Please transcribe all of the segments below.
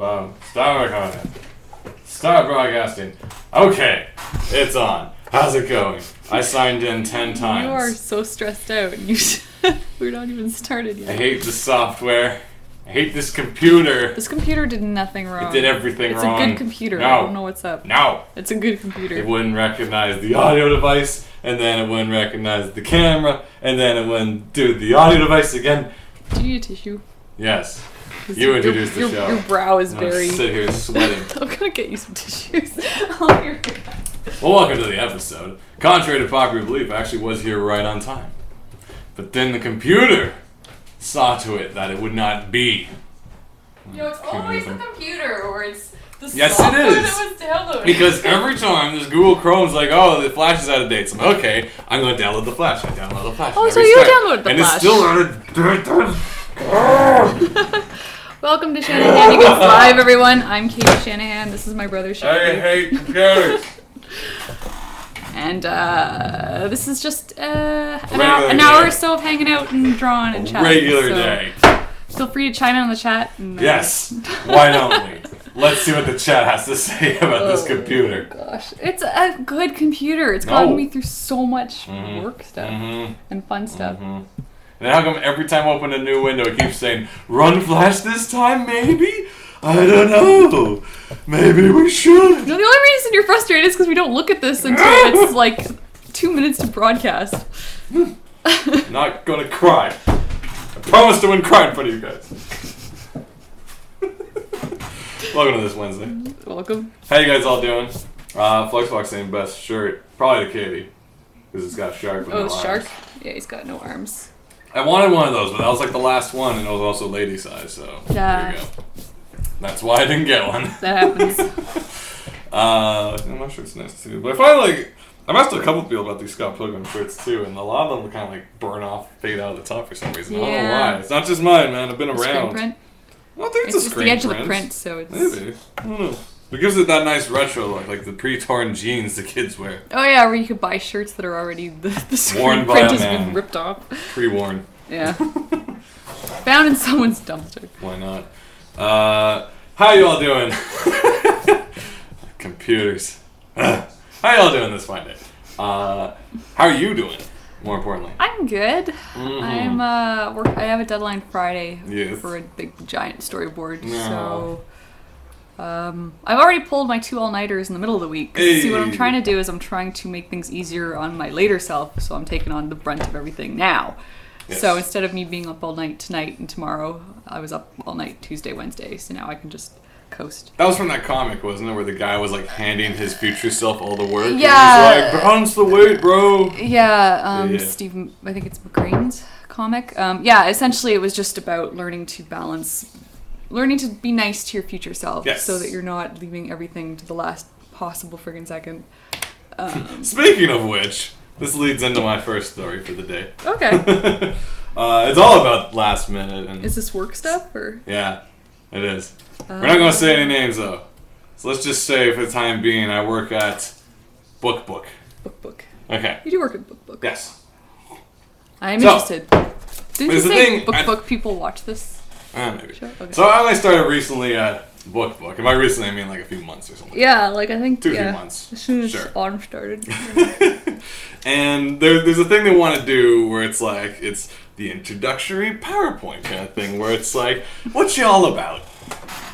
Stop recording. Start broadcasting. Okay, it's on. How's it going? I signed in 10 times. You are so stressed out. We're not even started yet. I hate the software. I hate this computer. This computer did nothing wrong. It did everything wrong. It's a good computer. No. I don't know what's up. No. It's a good computer. It wouldn't recognize the audio device, and then it wouldn't recognize the camera, and then it wouldn't do the audio device again. Do you need a tissue? Yes. You introduced the show. Your brow is I'm very... gonna sit here sweating. I'm gonna get you some tissues. Well, welcome to the episode. Contrary to popular belief, I actually was here right on time. But then the computer saw to it that it would not be. It's always the computer, or it's the yes, software it is. that was downloaded. Because every time this Google Chrome's like, oh, the Flash is out of date. So I'm like, okay, I'm going to download the Flash. I download the Flash. Oh, so you downloaded the Flash. And it's still out of date. Welcome to Shanahan Begins Live, everyone. I'm Katie Shanahan. This is my brother, Shanahan. I hate computers. And this is just an hour or so of hanging out and drawing and chatting. Regular day. Feel free to chime in on the chat. And, yes. Why don't we? Let's see what the chat has to say about this computer. Gosh, it's a good computer. It's gotten me through so much work stuff and fun stuff. And how come every time I open a new window it keeps saying, run Flash this time, maybe? I don't know. Maybe we should. No, the only reason you're frustrated is because we don't look at this until it's like 2 minutes to broadcast. Not gonna cry. I promise to win cry in front of you guys. Welcome to this Wednesday. Welcome. How you guys all doing? Fluxbox saying best shirt. Probably to Katie. Because it's got shark with no arms. Shark? Yeah, he's got no arms. I wanted one of those, but that was like the last one, and it was also lady size, so yeah. There you go. That's why I didn't get one. That happens. I'm not sure it's nice too, but I find like I've asked a couple people about these Scott Pilgrim shirts too, and a lot of them kind of like burn off, fade out of the top for some reason. I don't know why. It's not just mine, man. I've been around. Screen print? I don't think it's a screen print. It's the edge of the print, so it's... Maybe. I don't know. It gives it that nice retro look, like the pre-torn jeans the kids wear. Oh yeah, where you could buy shirts that are already... The screen Worn by print a has man. been ripped off. Pre-worn. Yeah. Found in someone's dumpster. Why not? How y'all doing? Computers. How y'all doing this fine day? How are you doing? More importantly. I'm good. I have a deadline Friday for a big giant storyboard. No. So I've already pulled my 2 all-nighters in the middle of the week. Hey. See, what I'm trying to do is I'm trying to make things easier on my later self, so I'm taking on the brunt of everything now. Yes. So instead of me being up all night tonight and tomorrow, I was up all night Tuesday, Wednesday, so now I can just coast. That was from that comic, wasn't it? Where the guy was like handing his future self all the work. Yeah. And he's like, balance the weight, bro. Yeah, Steve, I think it's McCrane's comic. Essentially it was just about learning to be nice to your future self. Yes. So that you're not leaving everything to the last possible friggin' second. Speaking of which, this leads into my first story for the day. Okay. It's all about last minute. And is this work stuff or? Yeah, it is. We're not going to say any names though. So let's just say for the time being I work at Book. Book. Okay. You do work at Book. Yes. I'm interested. Didn't you say Book people watch this? Maybe. Show? Okay. So I only started recently at Book. And by recently I mean like a few months or something. Yeah, like I think 2 or 3 months. As soon as autumn started. And there's a thing they want to do where it's like, it's the introductory PowerPoint kind of thing, where it's like, what you all about?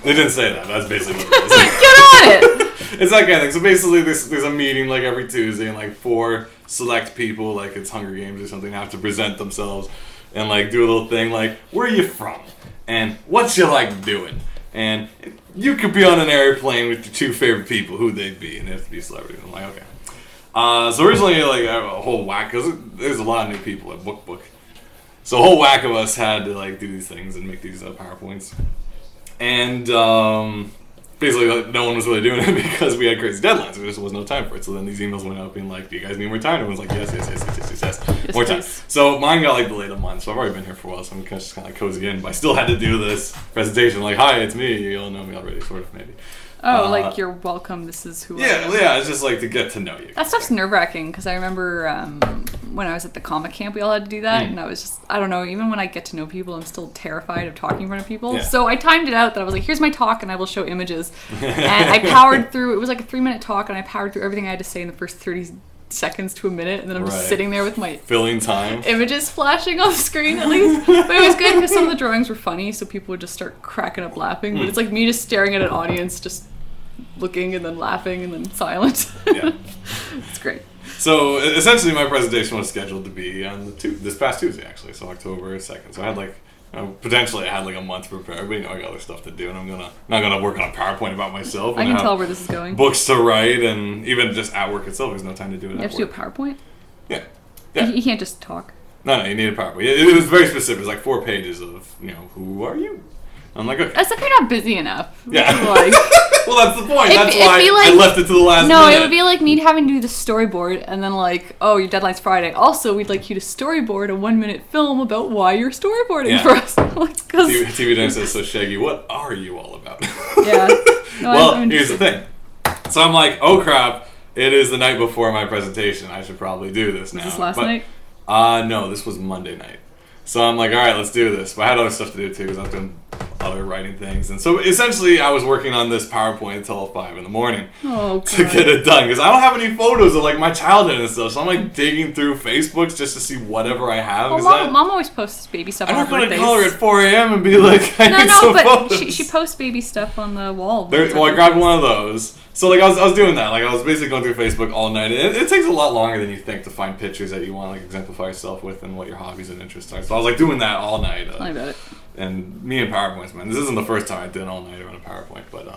They didn't say that. That's basically what it is. Get on it! It's that kind of thing. So basically there's a meeting like every Tuesday, and like 4 select people, like it's Hunger Games or something, have to present themselves and like do a little thing like, where are you from? And what you like doing? And you could be on an airplane with your 2 favorite people, who'd they be? And they have to be celebrities. I'm like, okay. So originally, like, a whole whack, because there's a lot of new people at Book. So a whole whack of us had to, like, do these things and make these PowerPoints. And basically, like, no one was really doing it because we had crazy deadlines. There just was no time for it. So then these emails went out being like, do you guys need more time? And everyone's like, yes. More time. So mine got, like, delayed a month. So I've already been here for a while, so I'm just kind of like cozy in. But I still had to do this presentation. Like, hi, it's me. You all know me already, sort of, maybe. Oh, like you're welcome. This is who. I am. Yeah. It's just like to get to know you. That stuff's nerve-wracking because I remember when I was at the comic camp, we all had to do that, and I was just, I don't know, even when I get to know people, I'm still terrified of talking in front of people. Yeah. So I timed it out that I was like, here's my talk, and I will show images. And I powered through, it was like a 3-minute talk, and I powered through everything I had to say in the first 30 seconds to a minute, and then I'm just sitting there with my filling time images flashing on the screen at least. But it was good because some of the drawings were funny, so people would just start cracking up laughing. But it's like me just staring at an audience, just looking and then laughing and then silent. Yeah. It's great. So essentially my presentation was scheduled to be on this past Tuesday, actually, so October 2nd. So I had potentially I had like a month to prepare, but I got other stuff to do, and I'm not gonna work on a PowerPoint about myself. I can tell where this is going. Books to write, and even just at work itself, there's no time to do it. You have to do a PowerPoint? Yeah. You can't just talk. No, you need a PowerPoint. It was very specific. It was like 4 pages of, who are you? I'm like, okay. That's if you're not busy enough. Yeah. Like, well, that's the point. That's why I left it to the last minute. No, it would be like me having to do the storyboard, and then like, oh, your deadline's Friday. Also, we'd like you to storyboard a 1-minute film about why you're storyboarding for us. TV Dinner says, so Shaggy, what are you all about? Yeah. No, well, here's the thing. So I'm like, oh crap, it is the night before my presentation. I should probably do this now. Was this last night? No, this was Monday night. So I'm like, all right, let's do this. But I had other stuff to do too, because I was doing other writing things. And so essentially, I was working on this PowerPoint until 5 in the morning to get it done. Because I don't have any photos of like my childhood and stuff. So I'm like digging through Facebooks just to see whatever I have. Well, Mom always posts baby stuff on her birthdays. I'm not going to call her at 4 a.m. and be like, I need some photos. But she posts baby stuff on the wall. Well, I grabbed one of those. So like I was doing that. Like I was basically going through Facebook all night. It takes a lot longer than you think to find pictures that you want to like exemplify yourself with and what your hobbies and interests are. So I was like doing that all night. Tell me about it. And me and PowerPoints, man. This isn't the first time I did an all-nighter on a PowerPoint, but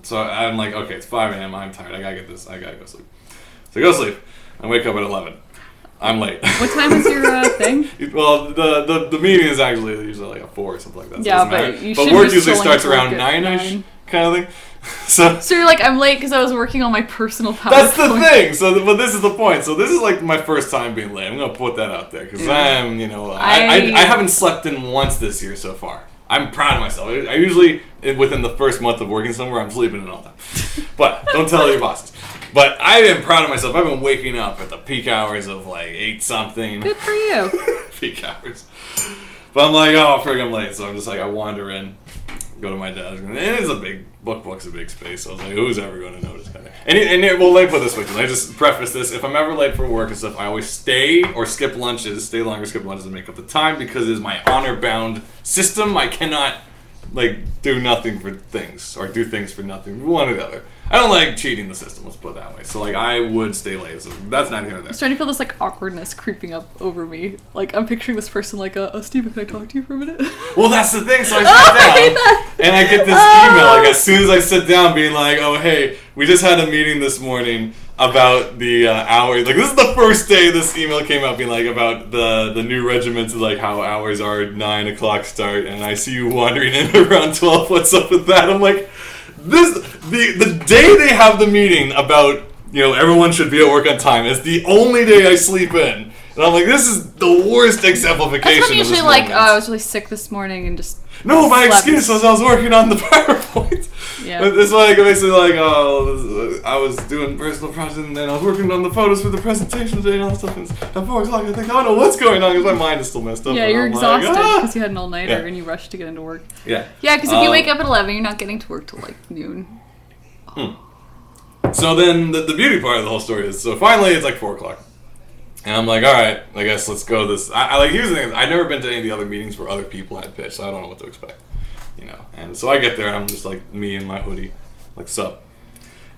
so I'm like, okay, it's 5 a.m. I'm tired. I gotta get this. I gotta go sleep. So I go sleep. I wake up at 11. I'm late. What time is your thing? Well, the meeting is actually usually like a 4 or something like that. So yeah, but work usually starts around 9ish kind of thing. So you're like, I'm late because I was working on my personal PowerPoint. That's the thing. But this is the point. So this is like my first time being late. I'm gonna put that out there because I'm, I haven't slept in once this year so far. I'm proud of myself. I usually within the first month of working somewhere, I'm sleeping in all the time. But don't tell your bosses. But I am proud of myself. I've been waking up at the peak hours of like 8 something. Good for you. Peak hours. But I'm like, oh frig, I'm late. So I'm just like, I wander in, go to my desk, and it's a big book's a big space. So I was like, who's ever going to notice? Kind of. Well, let me put this way. Let me just preface this. If I'm ever late for work and stuff, I always stay or skip lunches, skip lunches, and make up the time because it is my honor-bound system. I cannot do nothing for things or do things for nothing. One or the other. I don't like cheating the system. Let's put it that way. So I would stay late. So that's not here or there. I'm starting to feel this awkwardness creeping up over me. I'm picturing this person Steven, can I talk to you for a minute? Well, that's the thing. So I sit down and I get this email as soon as I sit down, being like, "Oh, hey, we just had a meeting this morning about the hours." This is the first day this email came out, being about the new regiments, how hours are 9 o'clock start, and I see you wandering in around 12. What's up with that? I'm like, the day they have the meeting about everyone should be at work on time is the only day I sleep in, and I'm like, this is the worst exemplification. That's when usually I was really sick this morning and just. No, my excuse was I was working on the PowerPoint. Yeah. But it's basically I was doing personal projects and then I was working on the photos for the presentation today and all that stuff. And at 4 o'clock I think, I don't know what's going on because my mind is still messed up. Yeah, you're exhausted because you had an all-nighter and you rushed to get into work. Yeah. Yeah, because if you wake up at 11, you're not getting to work till noon. So then the beauty part of the whole story is, so finally it's 4 o'clock. And I'm like, all right, I guess let's go this. Here's the thing: I've never been to any of the other meetings where other people had pitched, so I don't know what to expect, And so I get there, and I'm just me in my hoodie, sup.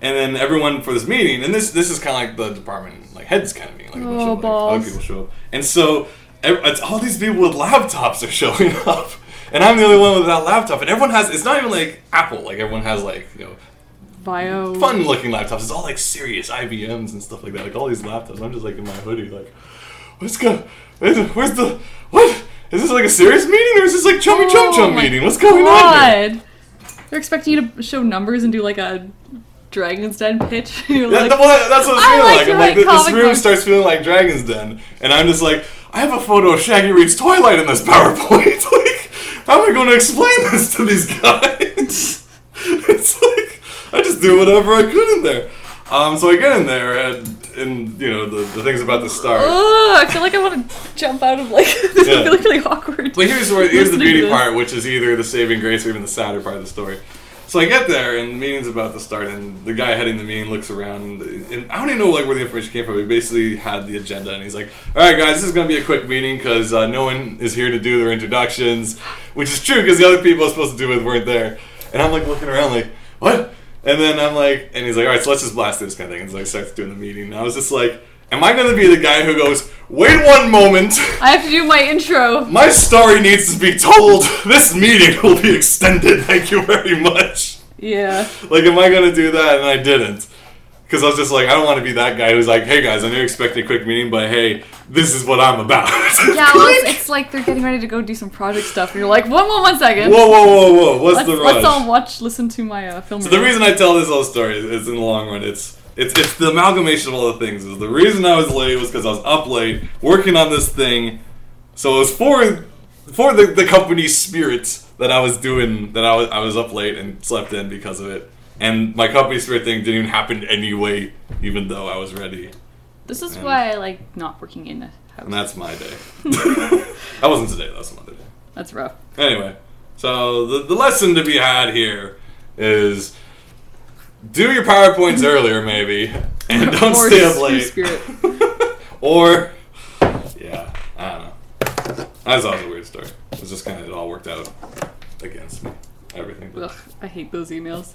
And then everyone for this meeting, and this is kind of the department heads kind of meeting, a bunch of other people show up, and so it's all these people with laptops are showing up, and I'm the only one without laptop, and everyone has. It's not even Apple, everyone has Bio. Fun looking laptops. It's all serious IBMs and stuff like that. All these laptops. I'm just in my hoodie, where's the what? Is this a serious meeting or is this chum meeting? What's going on here? They're expecting you to show numbers and do a Dragon's Den pitch. You're that's what it's feeling like. This room starts feeling like Dragon's Den, and I'm just I have a photo of Shaggy reads Twilight in this PowerPoint. How am I going to explain this to these guys? It's I just do whatever I could in there. So I get in there, and in the things about the start. Oh, I feel like I want to jump out of this. I feel like really awkward. But here's the beauty part, which is either the saving grace or even the sadder part of the story. So I get there, and the meeting's about to start, and the guy heading the meeting looks around, and I don't even know where the information came from. He basically had the agenda, and he's like, all right, guys, this is going to be a quick meeting because no one is here to do their introductions, which is true because the other people I was supposed to do it weren't there. And I'm like looking around like, what? And then I'm like, and he's like, all right, so let's just blast through this kind of thing. And so I starts doing the meeting, and I was just like, am I going to be the guy who goes, wait one moment. I have to do my intro. My story needs to be told. This meeting will be extended. Thank you very much. Yeah. Like, am I going to do that? And I didn't. Because I was just like, I don't want to be that guy who's like, hey guys, I know you're expecting a quick meeting, but hey, this is what I'm about. Yeah, well, it's like they're getting ready to go do some project stuff, and you're like, one second. Whoa. What's the rush? Let's all listen to my film. So the reason I tell this whole story is in the long run, it's the amalgamation of all the things. The reason I was late was because I was up late, working on this thing. So it was for the company's spirits that I was doing, that I was up late and slept in because of it. And my company spirit thing didn't even happen anyway, even though I was ready. This is why I like not working in a house. And that's my day. That wasn't today, that was some other day. That's rough. Anyway, so the lesson to be had here is do your PowerPoints earlier, maybe, and don't stay up late. Spirit. Or, yeah, I don't know. That was a weird story. It was just kind of, it all worked out against me. Everything. Ugh, I hate those emails.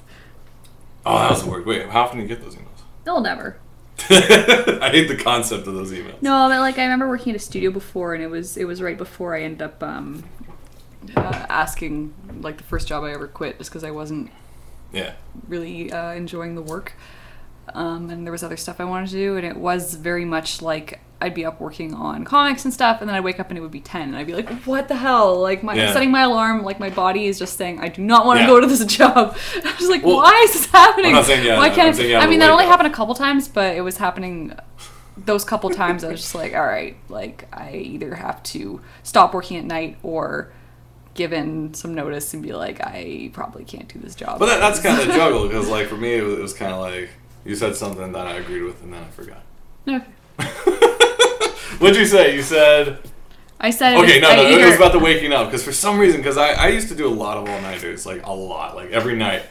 Oh, that was weird. Wait, how often do you get those emails? They'll never. I hate the concept of those emails. No, but like I remember working at a studio before, and it was right before I ended up asking, like, the first job I ever quit, just because I wasn't really enjoying the work. And there was other stuff I wanted to do, and it was very much like I'd be up working on comics and stuff, and then I'd wake up and it would be 10, and I'd be like, what the hell? Like, setting my alarm, like, my body is just saying, I do not want to go to this job. I was like, why is this happening? I'm not saying why can't I mean, that only happened a couple times, but it was happening those couple times. I was just like, all right, like, I either have to stop working at night or give in some notice and be like, I probably can't do this job. But that's kind of the juggle, because, like, for me, it was kind of like, you said something that I agreed with, and then I forgot. Okay. What'd you say? You said... I said... Okay, it was about the waking up, because for some reason, because I used to do a lot of all-nighters, like, a lot, like, every night.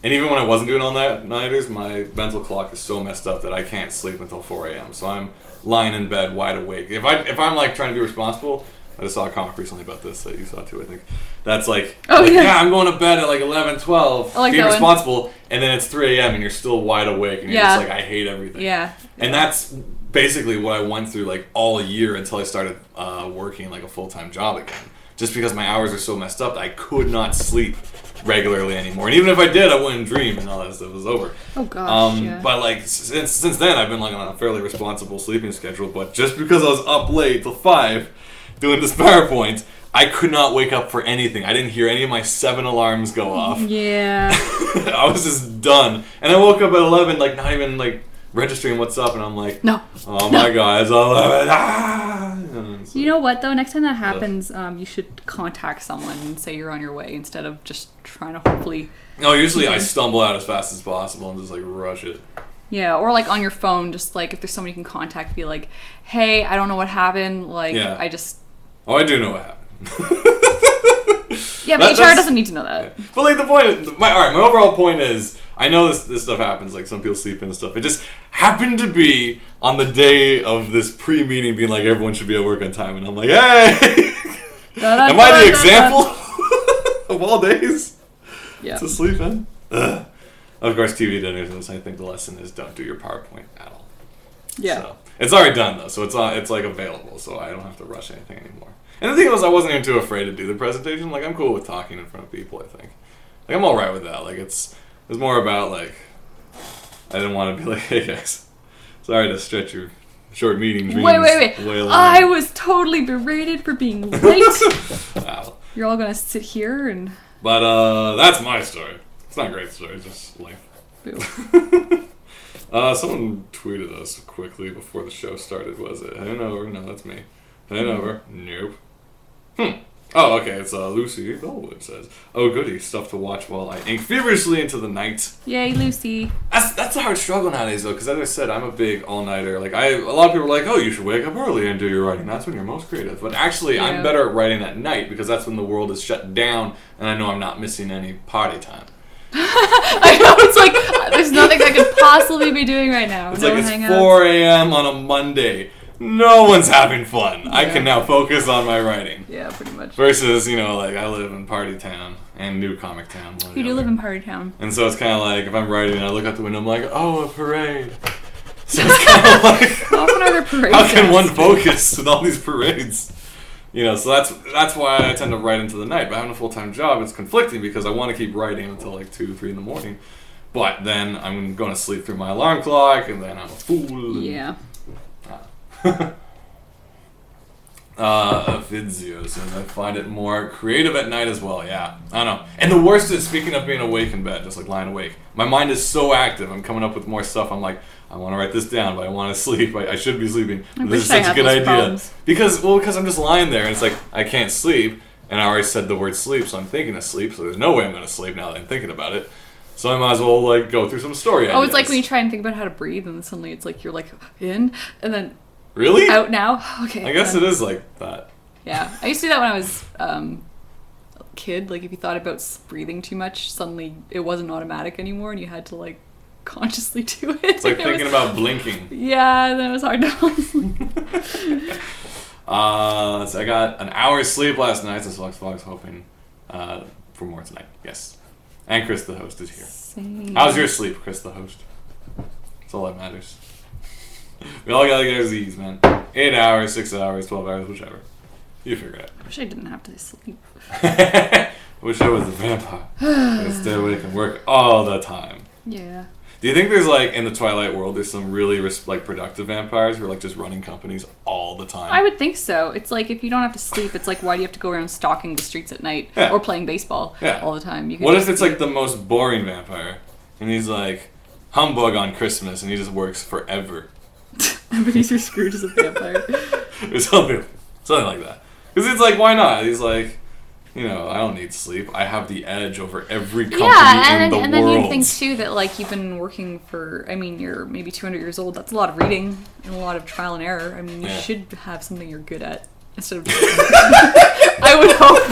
And even when I wasn't doing all-nighters, my mental clock is so messed up that I can't sleep until 4 a.m., so I'm lying in bed wide awake. If I'm, like, trying to be responsible... I just saw a comic recently about this that you saw too, I think. That's like, I'm going to bed at like 11, 12, being responsible, and then it's 3 a.m. and you're still wide awake, and you're just like, I hate everything. Yeah. And that's basically what I went through like all year until I started working like a full-time job again. Just because my hours are so messed up that I could not sleep regularly anymore. And even if I did, I wouldn't dream and all that stuff was over. Oh gosh, But like since then, I've been like on a fairly responsible sleeping schedule, but just because I was up late till 5 doing this PowerPoint, I could not wake up for anything. I didn't hear any of my 7 alarms go off. Yeah. I was just done. And I woke up at 11, like, not even, like, registering what's up, and I'm like, no. Oh my god, it's 11. So, you know what, though? Next time that happens, you should contact someone and say you're on your way instead of just trying to hopefully... No, usually I stumble out as fast as possible and just, like, rush it. Yeah, or like on your phone, just like if there's somebody you can contact, be like, hey, I don't know what happened, like, I just... Oh, I do know what happened. Yeah, but HR doesn't need to know that. Yeah. But like the point, my overall point is, I know this stuff happens, like some people sleep in and stuff. It just happened to be on the day of this pre-meeting being like, everyone should be at work on time. And I'm like, hey! Am I the example of all days to sleep in? Ugh. Of course, TV dinners, I think the lesson is don't do your PowerPoint at all. Yeah. So, it's already done, though, so it's like available, so I don't have to rush anything anymore. And the thing was, I wasn't even too afraid to do the presentation. Like, I'm cool with talking in front of people, I think. Like, I'm alright with that. Like, it's more about, like, I didn't want to be like, hey, guys, sorry to stretch your short meeting dreams. Wait. I was totally berated for being late. Wow. You're all going to sit here and... But, that's my story. It's not a great story, it's just life. Someone tweeted us quickly before the show started, was it? Hanover? No, that's me. Hanover? Nope. Oh, okay. It's Lucy Bellwood says, "Oh, goody, stuff to watch while I ink feverishly into the night." Yay, Lucy. That's a hard struggle nowadays, though, because as I said, I'm a big all-nighter. Like, a lot of people are like, "Oh, you should wake up early and do your writing. That's when you're most creative." But actually, I'm better at writing at night because that's when the world is shut down, and I know I'm not missing any party time. I know, it's like, there's nothing I could possibly be doing right now. It's like, it's 4 a.m. on a Monday. No one's having fun. Yeah. I can now focus on my writing. Yeah, pretty much. Versus, like, I live in Party Town and New Comic Town. You do live in Party Town. And so it's kind of like, if I'm writing and I look out the window, I'm like, oh, a parade. So it's kind of like, how often are there parades? How can one focus with all these parades? So that's why I tend to write into the night. But having a full-time job, it's conflicting because I want to keep writing until like 2, 3 in the morning. But then I'm going to sleep through my alarm clock, and then I'm a fool. Yeah. Fidzio says, I find it more creative at night as well. Yeah, I don't know. And the worst is, speaking of being awake in bed, just like lying awake, my mind is so active. I'm coming up with more stuff. I'm like, I want to write this down, but I want to sleep. I should be sleeping. This is such a good idea. Problems. Because I'm just lying there, and it's like, I can't sleep, and I already said the word sleep, so I'm thinking of sleep, so there's no way I'm going to sleep now that I'm thinking about it. So I might as well like go through some story ideas. Oh, it's like when you try and think about how to breathe, and then suddenly it's like you're like in, and then really out now. Okay. I guess it is like that. Yeah, I used to do that when I was a kid. Like if you thought about breathing too much, suddenly it wasn't automatic anymore, and you had to like consciously do it. It's like thinking about blinking. Yeah, then it was hard to fall asleep. So I got an hour's sleep last night, so Fox hoping for more tonight. Yes. And Chris the host is here. Same. How's your sleep, Chris the host? That's all that matters. We all gotta get our Z's, man. 8 hours, 6 hours, 12 hours, whichever. You figure it out. I wish I didn't have to sleep. Wish I was a vampire. I stay awake and work all the time. Yeah. Do you think there's like, in the Twilight world, there's some really like productive vampires who are like just running companies all the time? I would think so. It's like if you don't have to sleep, it's like why do you have to go around stalking the streets at night or playing baseball all the time? What if it's like the most boring vampire and he's like humbug on Christmas and he just works forever? Ebenezer Scrooge is a vampire. Or something like that. Because it's like, why not? He's like, I don't need sleep. I have the edge over every company in the world. And then you think, too, that, like, you've been working for, you're maybe 200 years old. That's a lot of reading and a lot of trial and error. I mean, you should have something you're good at instead of... I would hope.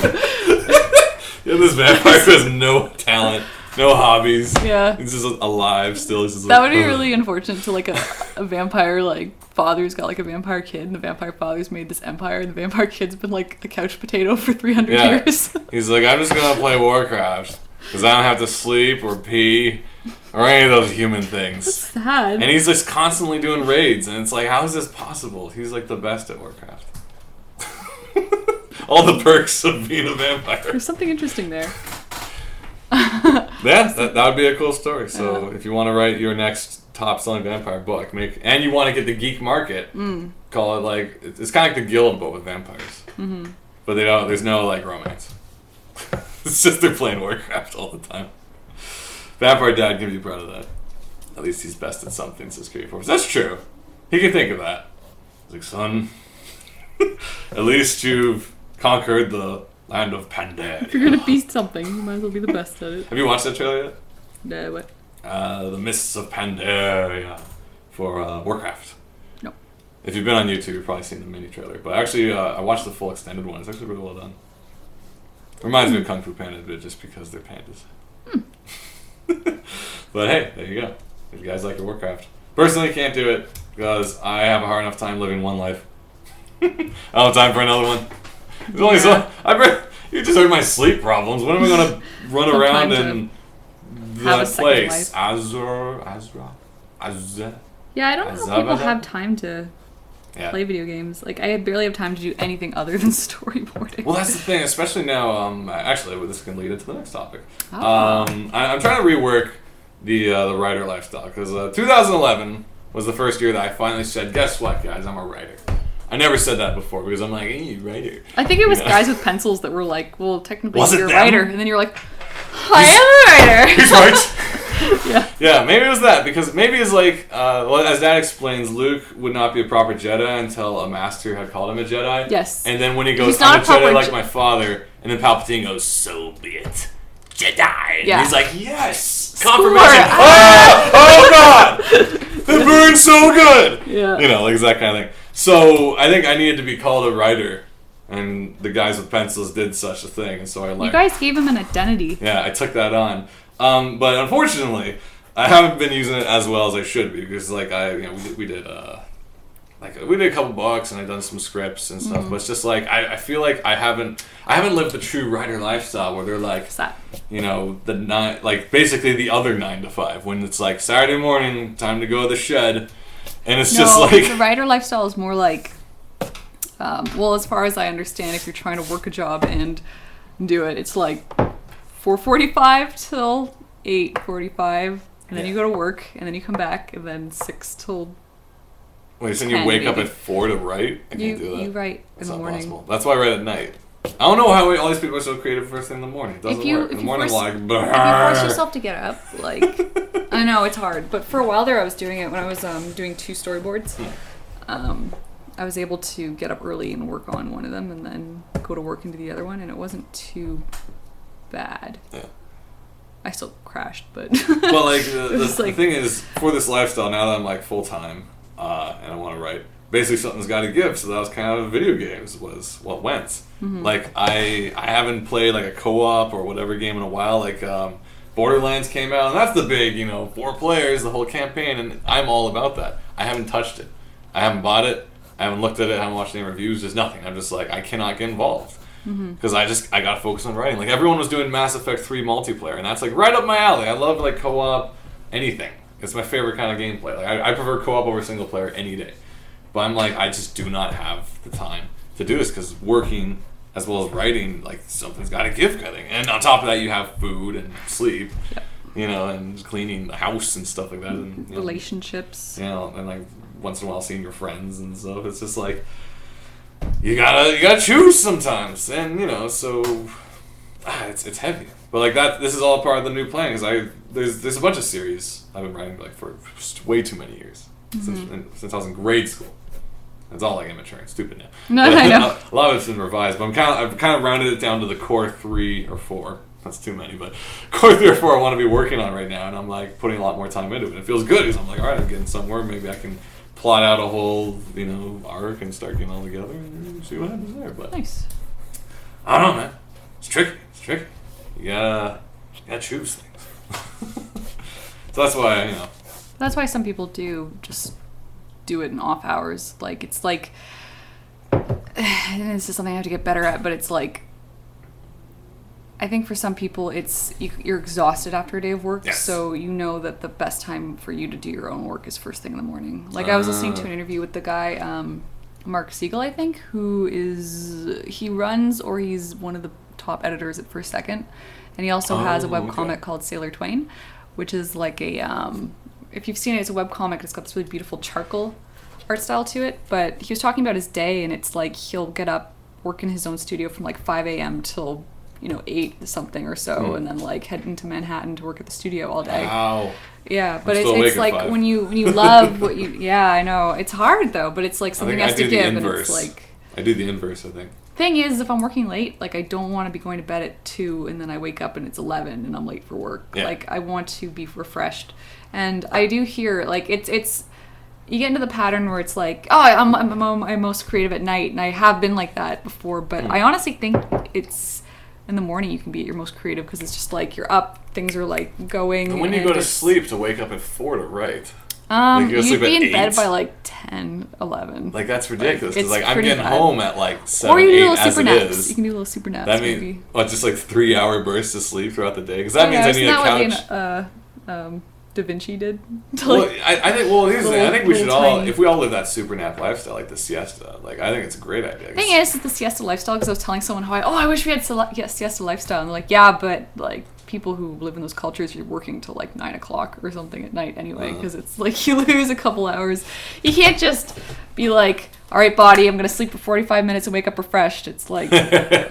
Yeah, this vampire has no talent, no hobbies. Yeah. He's just alive still. He's just that would be really unfortunate to, like, a vampire, like, father who's got, like, a vampire kid, and the vampire father's made this empire, and the vampire kid's been, like, a couch potato for 300 years. He's like, I'm just gonna play Warcraft, because I don't have to sleep or pee or any of those human things. That's sad. And he's just constantly doing raids, and it's like, how is this possible? He's, like, the best at Warcraft. All the perks of being a vampire. There's something interesting there. That would be a cool story. So if you want to write your next top-selling vampire book, and you want to get the geek market, call it like, it's kind of like the Guild but with vampires. Mm-hmm. But there's no like romance. It's just they're playing Warcraft all the time. Vampire Dad can be proud of that. At least he's best at something, says Creative Force. That's true. He can think of that. He's like, son, at least you've conquered the land of Pandaria. If you're gonna be something, you might as well be the best at it. Have you watched that trailer yet? No, what? The Mists of Pandaria for Warcraft. No. If you've been on YouTube, you've probably seen the mini trailer. But actually, I watched the full extended one. It's actually really well done. Reminds me of Kung Fu Panda a bit, just because they're pandas. But hey, there you go. If you guys like your Warcraft. Personally, can't do it because I have a hard enough time living one life. I don't have time for another one. There's only so you just heard my sleep problems. When am I gonna run around in that place? Azra. Yeah, I don't know how people have time to play video games. Like, I barely have time to do anything other than storyboarding. Well, that's the thing, especially now. Actually, this can lead into the next topic. I'm trying to rework the writer lifestyle because 2011 was the first year that I finally said, "Guess what, guys? I'm a writer." I never said that before because I'm like, hey, writer. I think it was guys with pencils that were like, well, technically you're a writer. And then you're like, I am a writer. He's right. Yeah, maybe it was that, because maybe it's like, well, as Dad explains, Luke would not be a proper Jedi until a master had called him a Jedi. Yes. And then when he goes, He's not I'm a Jedi like my father, and then Palpatine goes, so be it. Jedi. Yeah. And he's like, yes! Confirmation. Ah! Oh God! It burns so good! Yeah. You know, like that kind of thing. So I think I needed to be called a writer, and the guys with pencils did such a thing, and so I like. You guys gave him an identity. Yeah, I took that on. But unfortunately, I haven't been using it as well as I should be, because like we did a couple books and I've done some scripts and stuff, but it's just like I feel like I haven't lived the true writer lifestyle where they're like, basically the other 9 to 5, when it's like Saturday morning, time to go to the shed, and it's just like the writer lifestyle is more like, well, as far as I understand, if you're trying to work a job and do it, it's like 4:45 till 8:45, and then you go to work, and then you come back, and then 6 till. Wait, so you wake up at 4 to write? I can't do that. You write in the morning. Possible. That's why I write at night. I don't know how all these people are so creative first thing in the morning. It doesn't work. In the morning, if you force yourself to get up, like, I know it's hard, but for a while there, I was doing it when I was doing 2 storyboards. I was able to get up early and work on one of them, and then go to work and do the other one, and it wasn't too bad. Yeah. I still crashed, but. Well, like the thing is, for this lifestyle, now that I'm like full time, and I want to write, basically something's got to give. So that was kind of video games was what went. Mm-hmm. Like I haven't played like a co-op or whatever game in a while. Like Borderlands came out, and that's the big 4 players, the whole campaign, and I'm all about that. I haven't touched it. I haven't bought it. I haven't looked at it. I haven't watched any reviews. There's nothing. I'm just like, I cannot get involved. Because I got to focus on writing. Like everyone was doing Mass Effect 3 multiplayer, and that's like right up my alley. I love like co-op, anything. It's my favorite kind of gameplay. Like I prefer co-op over single player any day. But I'm like, I just do not have the time to do this, because working as well as writing, like something's got to give cutting. And on top of that, you have food and sleep, and cleaning the house and stuff like that, and relationships. And like once in a while seeing your friends and stuff. It's just like. You gotta choose sometimes, and so it's heavy. But like that, this is all part of the new plan, because there's a bunch of series I've been writing like for way too many years since I was in grade school. It's all like immature and stupid now. No, I know. A lot of it's been revised, but I've kind of rounded it down to the core 3 or 4. That's too many, but core 3 or 4 I want to be working on right now, and I'm like putting a lot more time into it. It feels good, because I'm like, all right, I'm getting somewhere. Maybe I can plot out a whole, arc and start getting all together and see what happens there. But nice. I don't know, man. It's tricky. You gotta choose things. So that's why, That's why some people just do it in off hours. Like, it's like, and this is something I have to get better at, but it's like, I think for some people, it's you're exhausted after a day of work, so you know that the best time for you to do your own work is first thing in the morning. Like I was listening to an interview with the guy, Mark Siegel, I think, he runs, or he's one of the top editors at First Second, and he also has a webcomic called Sailor Twain, which is like a, if you've seen it, it's a webcomic. It's got this really beautiful charcoal art style to it. But he was talking about his day, and it's like he'll get up, work in his own studio from like 5 a.m. till 8 something or so, and then like head into Manhattan to work at the studio all day. Wow. Yeah, but it's like when you love what you. Yeah, I know it's hard though, but it's like something has to give, and it's like. I do the inverse, I think. Thing is, if I'm working late, like I don't want to be going to bed at 2 and then I wake up and it's 11 and I'm late for work. Yeah. Like I want to be refreshed, and I do hear like it's. You get into the pattern where it's like, oh, I'm most creative at night, and I have been like that before, but I honestly think it's. In the morning, you can be at your most creative, because it's just like you're up, things are like going. And when you go to sleep, to wake up at 4 to write. You'd be in bed by like 10, 11. Like that's ridiculous, because like I'm getting home at like 7, or you can 8 do little as super it naps. is. You can do little super naps. That means just like 3-hour bursts of sleep throughout the day, because that means I need a couch. Da Vinci did. Well, I think. Well, here's the thing. I think we should all, if we all live that super nap lifestyle, like the siesta. Like I think it's a great idea. The thing is the siesta lifestyle, because I was telling someone how I wish we had siesta lifestyle, and they're like, yeah, but like people who live in those cultures, you're working till like 9 o'clock or something at night anyway, because it's like you lose a couple hours. You can't just be like, all right, body, I'm going to sleep for 45 minutes and wake up refreshed. It's like,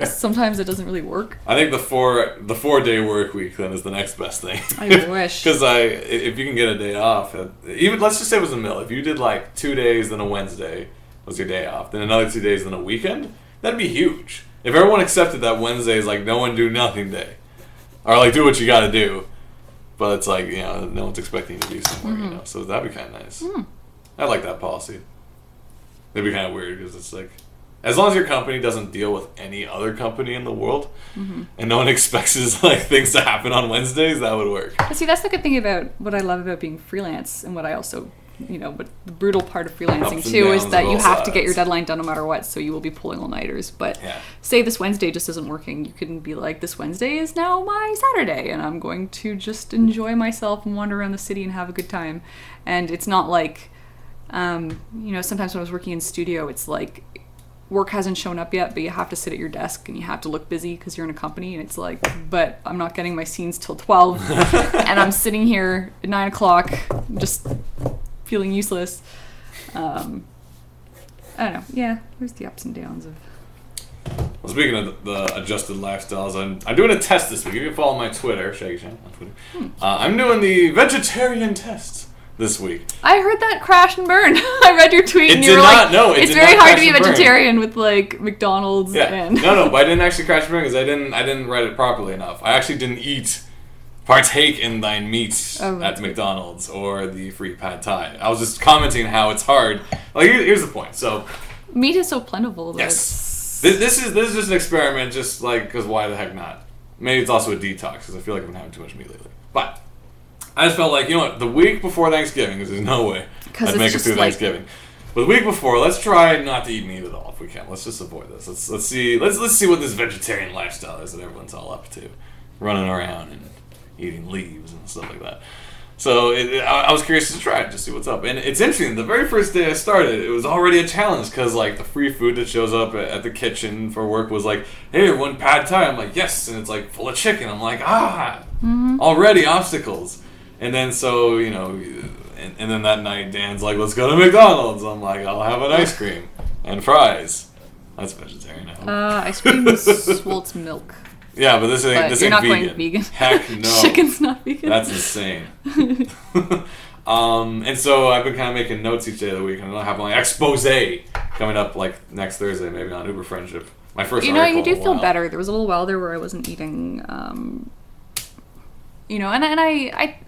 sometimes it doesn't really work. I think the 4-day work week then is the next best thing. I wish. Because if you can get a day off, even let's just say it was a mill. If you did like 2 days, then a Wednesday was your day off, then another 2 days, then a weekend, that'd be huge. If everyone accepted that Wednesday is like no one do nothing day, or like do what you got to do, but it's like, no one's expecting you to do some work, so that'd be kind of nice. I like that policy. It'd be kind of weird because it's like, as long as your company doesn't deal with any other company in the world, and no one expects like things to happen on Wednesdays, that would work. But see, that's the good thing about what I love about being freelance, and what I also, but the brutal part of freelancing too is that you have to get your deadline done no matter what, so you will be pulling all-nighters. But say this Wednesday just isn't working, you can be like, this Wednesday is now my Saturday, and I'm going to just enjoy myself and wander around the city and have a good time. And it's not like, sometimes when I was working in studio, it's like work hasn't shown up yet, but you have to sit at your desk and you have to look busy because you're in a company, and it's like, but I'm not getting my scenes till 12 and I'm sitting here at 9 o'clock just feeling useless. I don't know. Yeah, there's the ups and downs of... Well, speaking of the adjusted lifestyles, I'm doing a test this week. You can follow my Twitter, Shaggy Shan on Twitter. I'm doing the vegetarian test this week. I heard that crash and burn. I read your tweet and you were like, it's very hard to be a vegetarian with like McDonald's. And no, but I didn't actually crash and burn because I didn't write it properly enough. I actually didn't partake in thine meat at McDonald's or the free pad thai. I was just commenting how it's hard. Like, here's the point. So meat is so plentiful. Yes. This is just an experiment, just like, because why the heck not? Maybe it's also a detox because I feel like I've been having too much meat lately. But I just felt like, the week before Thanksgiving, because there's no way I'd make it through Thanksgiving. But the week before, let's try not to eat meat at all if we can. Let's just avoid this. Let's see what this vegetarian lifestyle is that everyone's all up to, running around and eating leaves and stuff like that. So I was curious to try it, just see what's up. And it's interesting. The very first day I started, it was already a challenge because like the free food that shows up at the kitchen for work was like, hey, everyone, pad thai. I'm like, yes, and it's like full of chicken. I'm like, already obstacles. And then so, and then that night Dan's like, let's go to McDonald's. I'm like, I'll have an ice cream and fries. That's vegetarian, I hope. Ice cream is Swolt's milk. Yeah, but this ain't you're not vegan. Going vegan. Heck no. Chicken's not vegan. That's insane. And so I've been kind of making notes each day of the week, and I'll have my expose coming up like next Thursday, maybe on Uber Friendship. My first article. You do feel better. There was a little while there where I wasn't eating. And I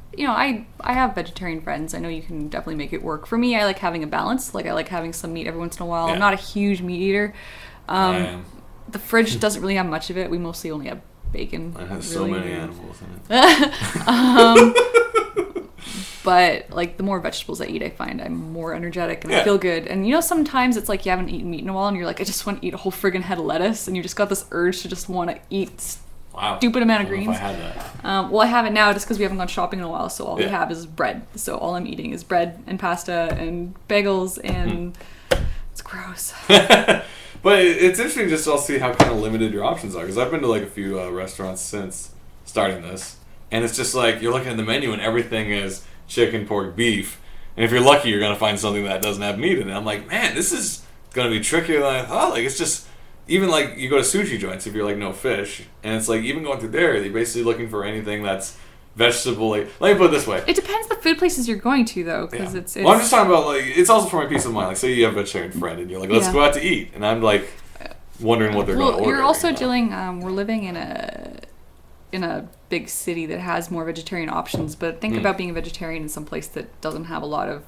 have vegetarian friends. I know you can definitely make it work. For me, I like having a balance. Like I like having some meat every once in a while. Yeah. I'm not a huge meat eater. I am. The fridge doesn't really have much of it. We mostly only have bacon. It has so many animals in it. But like the more vegetables I eat, I find I'm more energetic and I feel good. And sometimes it's like you haven't eaten meat in a while and you're like, I just want to eat a whole friggin' head of lettuce, and you just got this urge to just want to eat stupid amount of greens. I had that. Well, I have it now just because we haven't gone shopping in a while, so all we have is bread. So all I'm eating is bread and pasta and bagels, and it's gross. But it's interesting just to all see how kind of limited your options are, because I've been to like a few restaurants since starting this, and it's just like you're looking at the menu and everything is chicken, pork, beef, and if you're lucky you're going to find something that doesn't have meat in it. I'm like, man, this is going to be trickier than I thought. Like, it's just, even like you go to sushi joints if you're like no fish, and it's like even going through there, they're basically looking for anything that's vegetable. Like, let me put it this way. It depends the food places you're going to, though, because it's... Well, I'm just talking about, like, it's also for my peace of mind. Like, say you have a vegetarian friend, and you're like, let's go out to eat. And I'm, like, wondering what they're going to order. You're also dealing... we're living in a big city that has more vegetarian options, but think about being a vegetarian in some place that doesn't have a lot of...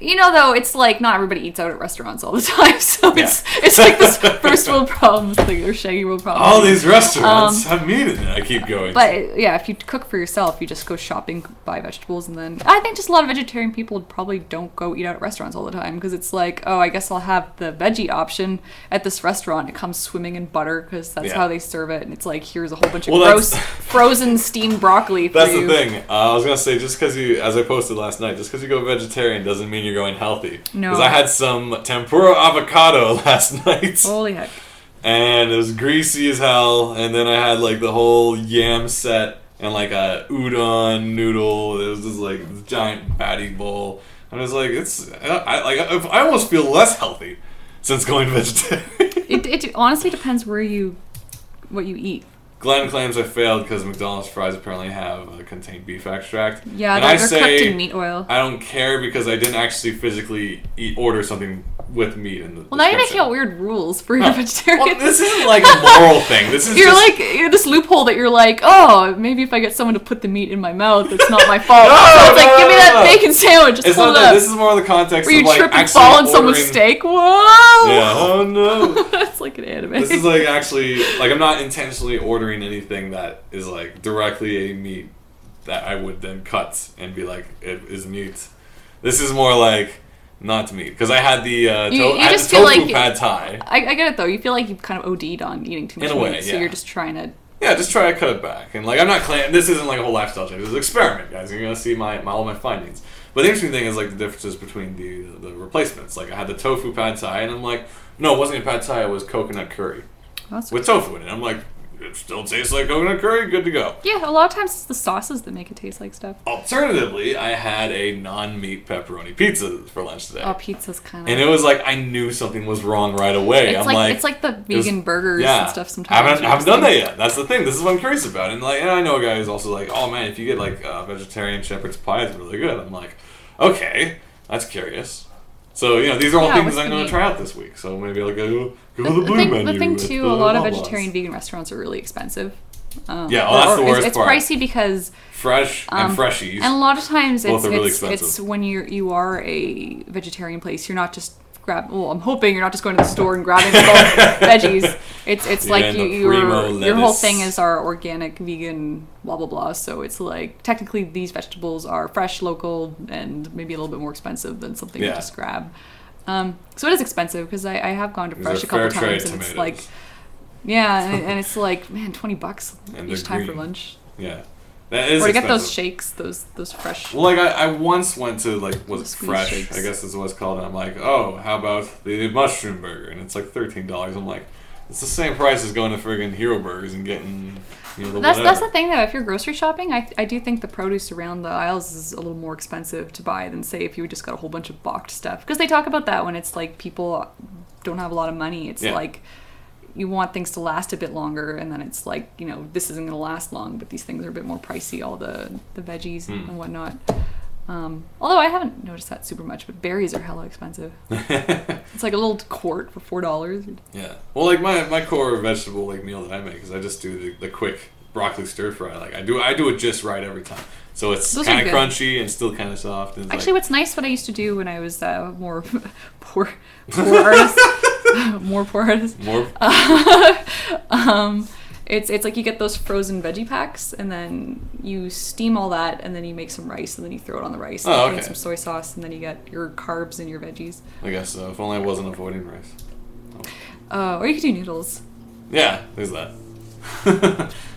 though, it's like not everybody eats out at restaurants all the time, so it's like this first world problems thing, or shaggy world problems. All these restaurants have meat in it. I keep going. But yeah, if you cook for yourself, you just go shopping, buy vegetables, and then I think just a lot of vegetarian people probably don't go eat out at restaurants all the time because it's like, oh, I guess I'll have the veggie option at this restaurant. It comes swimming in butter because that's how they serve it, and it's like, here's a whole bunch of gross frozen steamed broccoli for you. That's the thing. I was gonna say, just because you, as I posted last night, just because you go vegetarian doesn't mean you're going healthy. No. Because I had some tempura avocado last night. Holy heck. And it was greasy as hell. And then I had like the whole yam set. And and like a udon noodle. It was just like this giant fatty bowl. I was like, I almost feel less healthy since going vegetarian. It honestly depends what you eat. Glenn claims I failed because McDonald's fries apparently have contain beef extract. Yeah, and they're I say, cooked in meat oil. I don't care because I didn't actually physically order something with meat in the Well, now you're making out weird rules for your vegetarian. Well, this isn't like a moral thing. This is you're this loophole that you're like, oh, maybe if I get someone to put the meat in my mouth, it's not my fault. So it's like, give me that bacon sandwich. Just hold it up. This is more the context where of like you trip and actually fall on someone's steak. Whoa! Yeah. Oh no. It's like an anime. This is like actually like I'm not intentionally ordering anything that is like directly a meat that I would then cut and be like it is meat. This is more like not meat because I had the tofu pad thai. I get it though. You feel like you've kind of OD'd on eating too much meat, way, so you're just trying to. Yeah, just try to cut it back. And like I'm not claiming this isn't like a whole lifestyle change. This is an experiment, guys. You're gonna see all my findings. But the interesting thing is like the differences between the replacements. Like I had the tofu pad thai, and I'm like, no, it wasn't a pad thai. It was coconut curry with tofu in it. I'm like, it still tastes like coconut curry. Good to go. Yeah, a lot of times it's the sauces that make it taste like stuff. Alternatively, I had a non-meat pepperoni pizza for lunch today. Oh, pizza's kind of. And it was like I knew something was wrong right away. It's like the vegan burgers and stuff. Sometimes I haven't done that yet. That's the thing. This is what I'm curious about. And like, and I know a guy who's also like, oh man, if you get like vegetarian shepherd's pie, it's really good. I'm like, okay, that's curious. So these are all things I'm going to try out this week. So maybe I'll go to the blue menu. The thing too, a lot of vegetarian vegan restaurants are really expensive. That's the worst part. It's pricey because fresh and freshies. And a lot of times really it's when you are a vegetarian place, you're not just I'm hoping you're not just going to the store and grabbing veggies. It's like your whole thing is our organic, vegan, blah blah blah. So it's like technically these vegetables are fresh, local, and maybe a little bit more expensive than something you just grab. So it is expensive because I have gone to Fresh a couple times and it's like, and it's like, man, $20 each time for lunch. Yeah. That is or to expensive. get those shakes, those fresh. Well, like I once went to was it Fresh? Shakes. I guess is what it's called. And I'm like, oh, how about the mushroom burger? And it's like $13. I'm like, it's the same price as going to friggin' Hero Burgers and getting That's the thing though. If you're grocery shopping, I do think the produce around the aisles is a little more expensive to buy than say if you just got a whole bunch of boxed stuff. Because they talk about that when it's like people don't have a lot of money. It's like. You want things to last a bit longer, and then it's like, this isn't going to last long, but these things are a bit more pricey, all the veggies and whatnot. Although I haven't noticed that super much, but berries are hella expensive. It's like a little quart for $4. Yeah. Well, like my core vegetable meal that I make is I just do the quick broccoli stir fry. Like I do it just right every time. So it's kind of crunchy and still kind of soft. And actually, what's nice, what I used to do when I was more poor artist. More poor artist. It's like you get those frozen veggie packs and then you steam all that and then you make some rice and then you throw it on the rice and put in some soy sauce and then you get your carbs and your veggies. I guess so. If only I wasn't avoiding rice. Or you could do noodles. Yeah, there's that.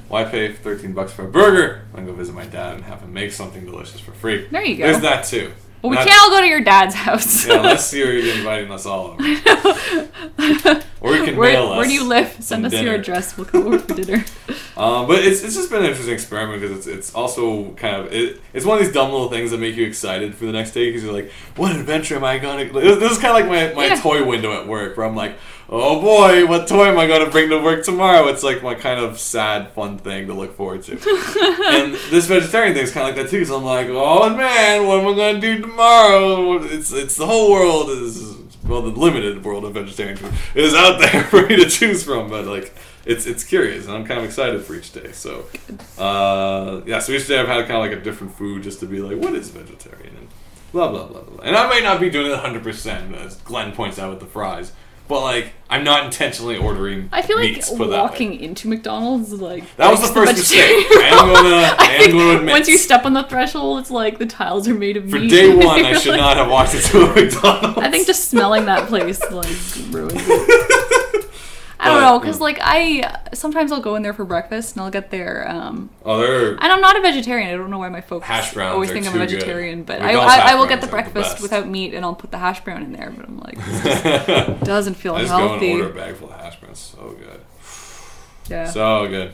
Why pay $13 for a burger? I can go visit my dad and have him make something delicious for free. There you go. There's that too. Well, we can't all go to your dad's house. Yeah, unless you're inviting us all over. Or you can mail us. Where do you live? Send us your address. We'll come over for dinner. But it's just been an interesting experiment because it's also kind of it's one of these dumb little things that make you excited for the next day because you're like, what adventure am I gonna? This is kind of like my toy window at work where I'm like, oh boy, what toy am I gonna bring to work tomorrow? It's like my kind of sad, fun thing to look forward to. And this vegetarian thing is kind of like that too. So I'm like, oh man, what am I gonna do tomorrow? It's the whole world the limited world of vegetarian food is out there for me to choose from, but like it's curious and I'm kind of excited for each day. So so each day I've had kind of like a different food just to be like, what is vegetarian and blah blah blah blah. And I may not be doing it 100% as Glenn points out with the fries. But like, I'm not intentionally ordering. I feel like meats, walking into McDonald's that was the first mistake. I am going to admit. Once you step on the threshold, it's like the tiles are made of meat. For day one, I should not have walked into a McDonald's. I think just smelling that place ruins it. I don't know, because sometimes I'll go in there for breakfast and I'll get their and I'm not a vegetarian. I don't know why my folks hash browns always think I'm a vegetarian, but I will get the breakfast without meat and I'll put the hash brown in there. But I'm like, this just doesn't feel healthy. I just go and order a bag full of hash browns. So good. Yeah. So good.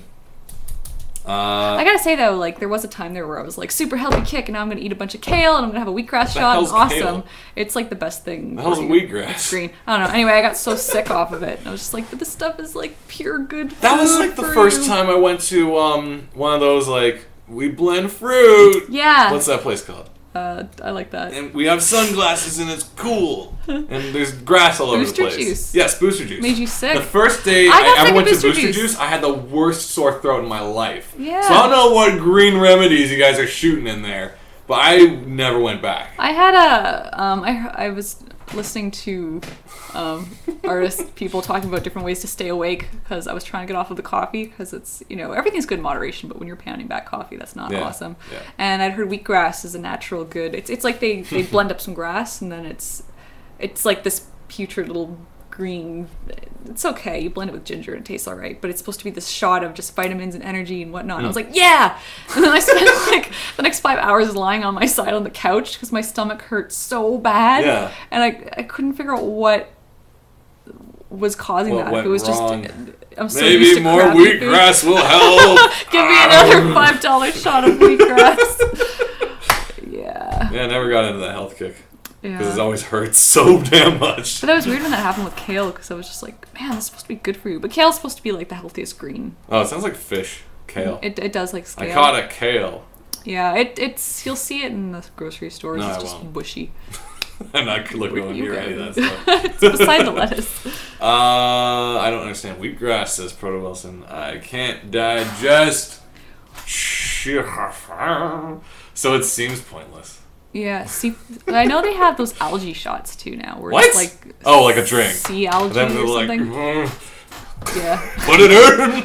I gotta say though, like there was a time there where I was like super healthy kick, and now I'm gonna eat a bunch of kale and I'm gonna have a wheatgrass shot. And awesome! Kale? It's like the best thing. The hell's wheatgrass? It's green. I don't know. Anyway, I got so sick off of it. And I was just like, but this stuff is like pure good food. That was like the first time I went to one of those like we blend fruit. Yeah. What's that place called? I like that. And we have sunglasses and it's cool. And there's grass all over the place. Booster juice. Yes, Booster Juice. Made you sick. The first day I ever went to Booster Juice, I had the worst sore throat in my life. Yeah. So I don't know what green remedies you guys are shooting in there, but I never went back. I had I was listening to people talking about different ways to stay awake because I was trying to get off of the coffee because it's, everything's good in moderation, but when you're pounding back coffee, that's not awesome. Yeah. And I'd heard wheatgrass is a natural good. It's like they blend up some grass and then it's like this putrid little green. It's okay. You blend it with ginger and it tastes all right, but it's supposed to be this shot of just vitamins and energy and whatnot. And I was like, yeah! And then I spent like the next 5 hours lying on my side on the couch because my stomach hurt so bad. Yeah. And I couldn't figure out what was causing that. Went It was wrong? just I'm so Maybe used to more crappy wheatgrass will help. Give me another $5 shot of wheatgrass. Yeah. Yeah, I never got into the health kick. Because Yeah. it always hurts so damn much. But that was weird when that happened with kale because I was just like, man, this is supposed to be good for you. But kale's supposed to be like the healthiest green. Oh, it sounds like fish. Kale. It does like scale. I caught a kale. Yeah, it's you'll see it in the grocery stores. No, it's I just won't. bushy. I'm not looking Where on you near go? any of that stuff. It's beside the lettuce. I don't understand. Wheatgrass, says Proto Wilson. I can't digest. So it seems pointless. Yeah, see, I know they have those algae shots too now. Where What? It's like like a drink. sea algae Then or they're like, something. Yeah. put it in.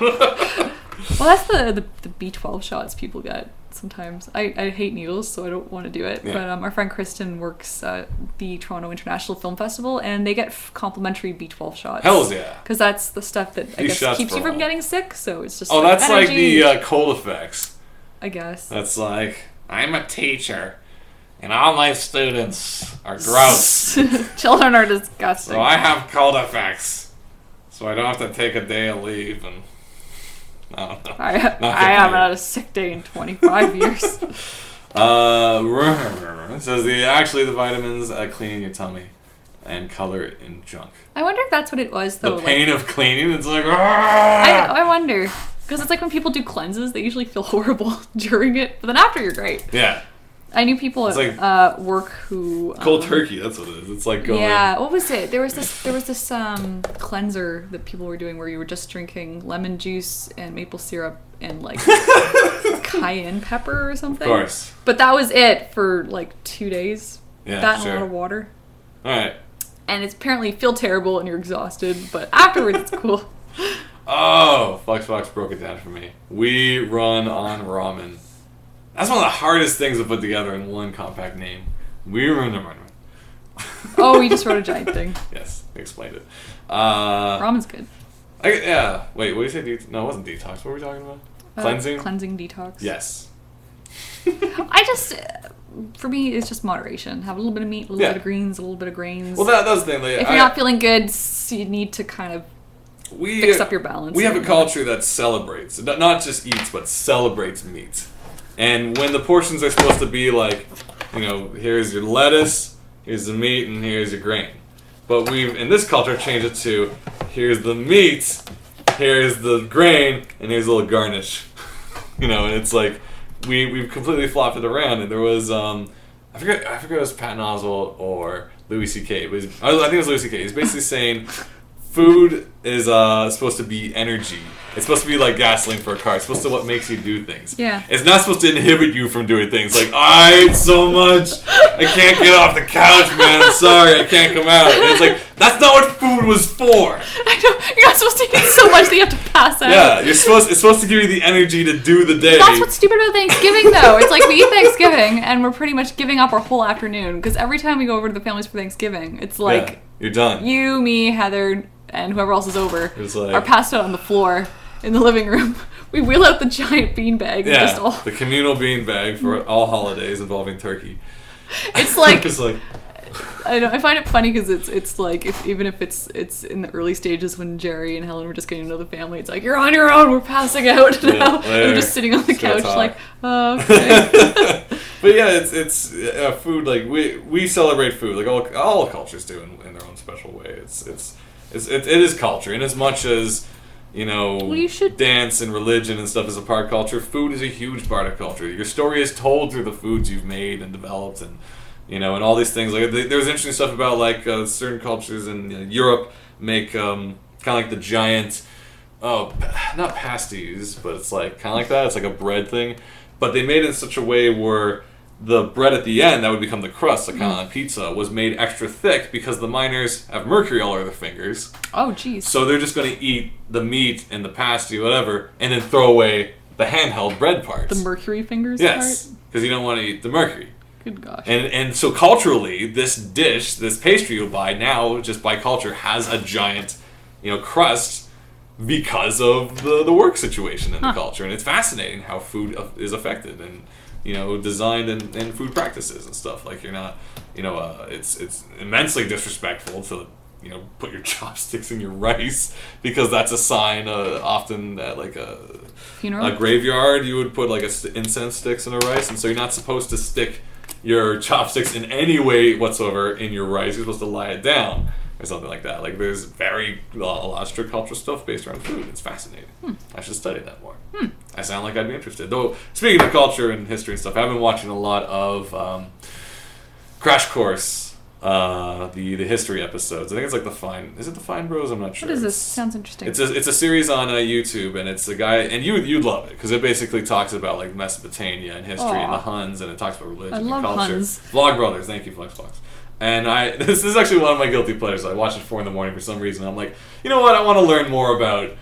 Well, that's the B12 shots people get sometimes. I hate needles, so I don't want to do it. Yeah. But our friend Kristen works at the Toronto International Film Festival, and they get complimentary B12 shots. Hells yeah. Because that's the stuff that I These guess shots keeps for you from all. getting sick. So it's just Oh, that's energy, like the cold effects. I guess. That's like, I'm a teacher, and all my students are gross. Children are disgusting. So I have cold effects. So I don't have to take a day of leave and... I don't know. I haven't had a sick day in 25 years. It says the vitamins clean your tummy and color it in junk. I wonder if that's what it was, though. The pain of cleaning, it's like... I wonder. Because it's like when people do cleanses, they usually feel horrible during it. But then after, you're great. Yeah. I knew people It's like at work who... cold turkey, that's what it is. It's like going... Yeah, what was it? There was this cleanser that people were doing where you were just drinking lemon juice and maple syrup and like cayenne pepper or something. Of course. But that was it for like 2 days. Yeah, that and sure. a lot of water. Alright. And it's apparently feel terrible and you're exhausted, but afterwards it's cool. Oh, Fluxbox broke it down for me. We run on ramen. That's one of the hardest things to put together in one compact name. We run on ramen. Oh, we just wrote a giant thing. Yes, I explained it. Ramen's good. Yeah. Wait, what did you say? No, it wasn't detox. What were we talking about? Cleansing? Cleansing detox. Yes. I just, for me, it's just moderation. Have a little bit of meat, a little bit of greens, a little bit of grains. Well, that's the thing. Like, if you're not feeling good, you need to kind of fix up your balance. We have a culture that celebrates, not just eats, but celebrates meat. And when the portions are supposed to be like, here's your lettuce, here's the meat, and here's your grain. But we've, in this culture, changed it to, here's the meat, here's the grain, and here's a little garnish. And it's like, we've completely flopped it around. And there was, I forget if it was Patton Oswalt or Louis C.K. I think it was Louis C.K. He's basically saying, food is supposed to be energy. It's supposed to be like gasoline for a car. It's supposed to what makes you do things. Yeah. It's not supposed to inhibit you from doing things. Like, I ate so much, I can't get off the couch, man. I'm sorry, I can't come out. And it's like, that's not what food was for. I know. You're not supposed to eat so much that you have to pass out. Yeah, it's supposed to give you the energy to do the day. That's what's stupid about Thanksgiving, though. It's like we eat Thanksgiving, and we're pretty much giving up our whole afternoon. Because every time we go over to the families for Thanksgiving, it's like... you're done. You, me, Heather, and whoever else is over like, are passed out on the floor in the living room. We wheel out the giant beanbag. Yeah, and just all... the communal beanbag for all holidays involving turkey. It's like... It's like... I find it funny because it's like even if it's in the early stages when Jerry and Helen were just getting to know the family, it's like you're on your own, we're passing out now. I'm just sitting on the couch like, oh, okay. But yeah, it's food. Like we celebrate food, like all cultures do in their own special way. It is culture, in as much as dance and religion and stuff is a part of culture. Food is a huge part of culture. Your story is told through the foods you've made and developed, and and all these things. Like there's interesting stuff about like certain cultures in Europe make kind of like the giant, not pasties, but it's like kind of like that. It's like a bread thing, but they made it in such a way where the bread at the end that would become the crust, like kind of like pizza, was made extra thick because the miners have mercury all over their fingers. Oh, jeez. So they're just going to eat the meat and the pasty, whatever, and then throw away the handheld bread parts. The mercury fingers yes, part? because you don't want to eat the mercury. Good gosh. And so culturally, this dish, this pastry you'll buy now, just by culture, has a giant, crust because of the work situation in the culture. And it's fascinating how food is affected and designed in food practices and stuff. Like you're not, it's immensely disrespectful to put your chopsticks in your rice, because that's a sign. Often at like a graveyard, you would put like incense sticks in a rice, and so you're not supposed to stick your chopsticks in any way whatsoever in your rice. You're supposed to lie it down or something like that. Like there's a lot of strict cultural stuff based around food. It's fascinating. I should study that more. I sound like I'd be interested. Though, speaking of culture and history and stuff, I've been watching a lot of Crash Course, the history episodes. I think it's like is it the Fine Bros? I'm not sure. What is this? Sounds interesting. It's a series on YouTube, and it's a guy, and you'd love it because it basically talks about like Mesopotamia and history and the Huns, and it talks about religion and culture. Huns. Vlog Brothers, thank you, Flex. And this is actually one of my guilty pleasures. I watch it 4 a.m. for some reason. I'm like, you know what? I want to learn more about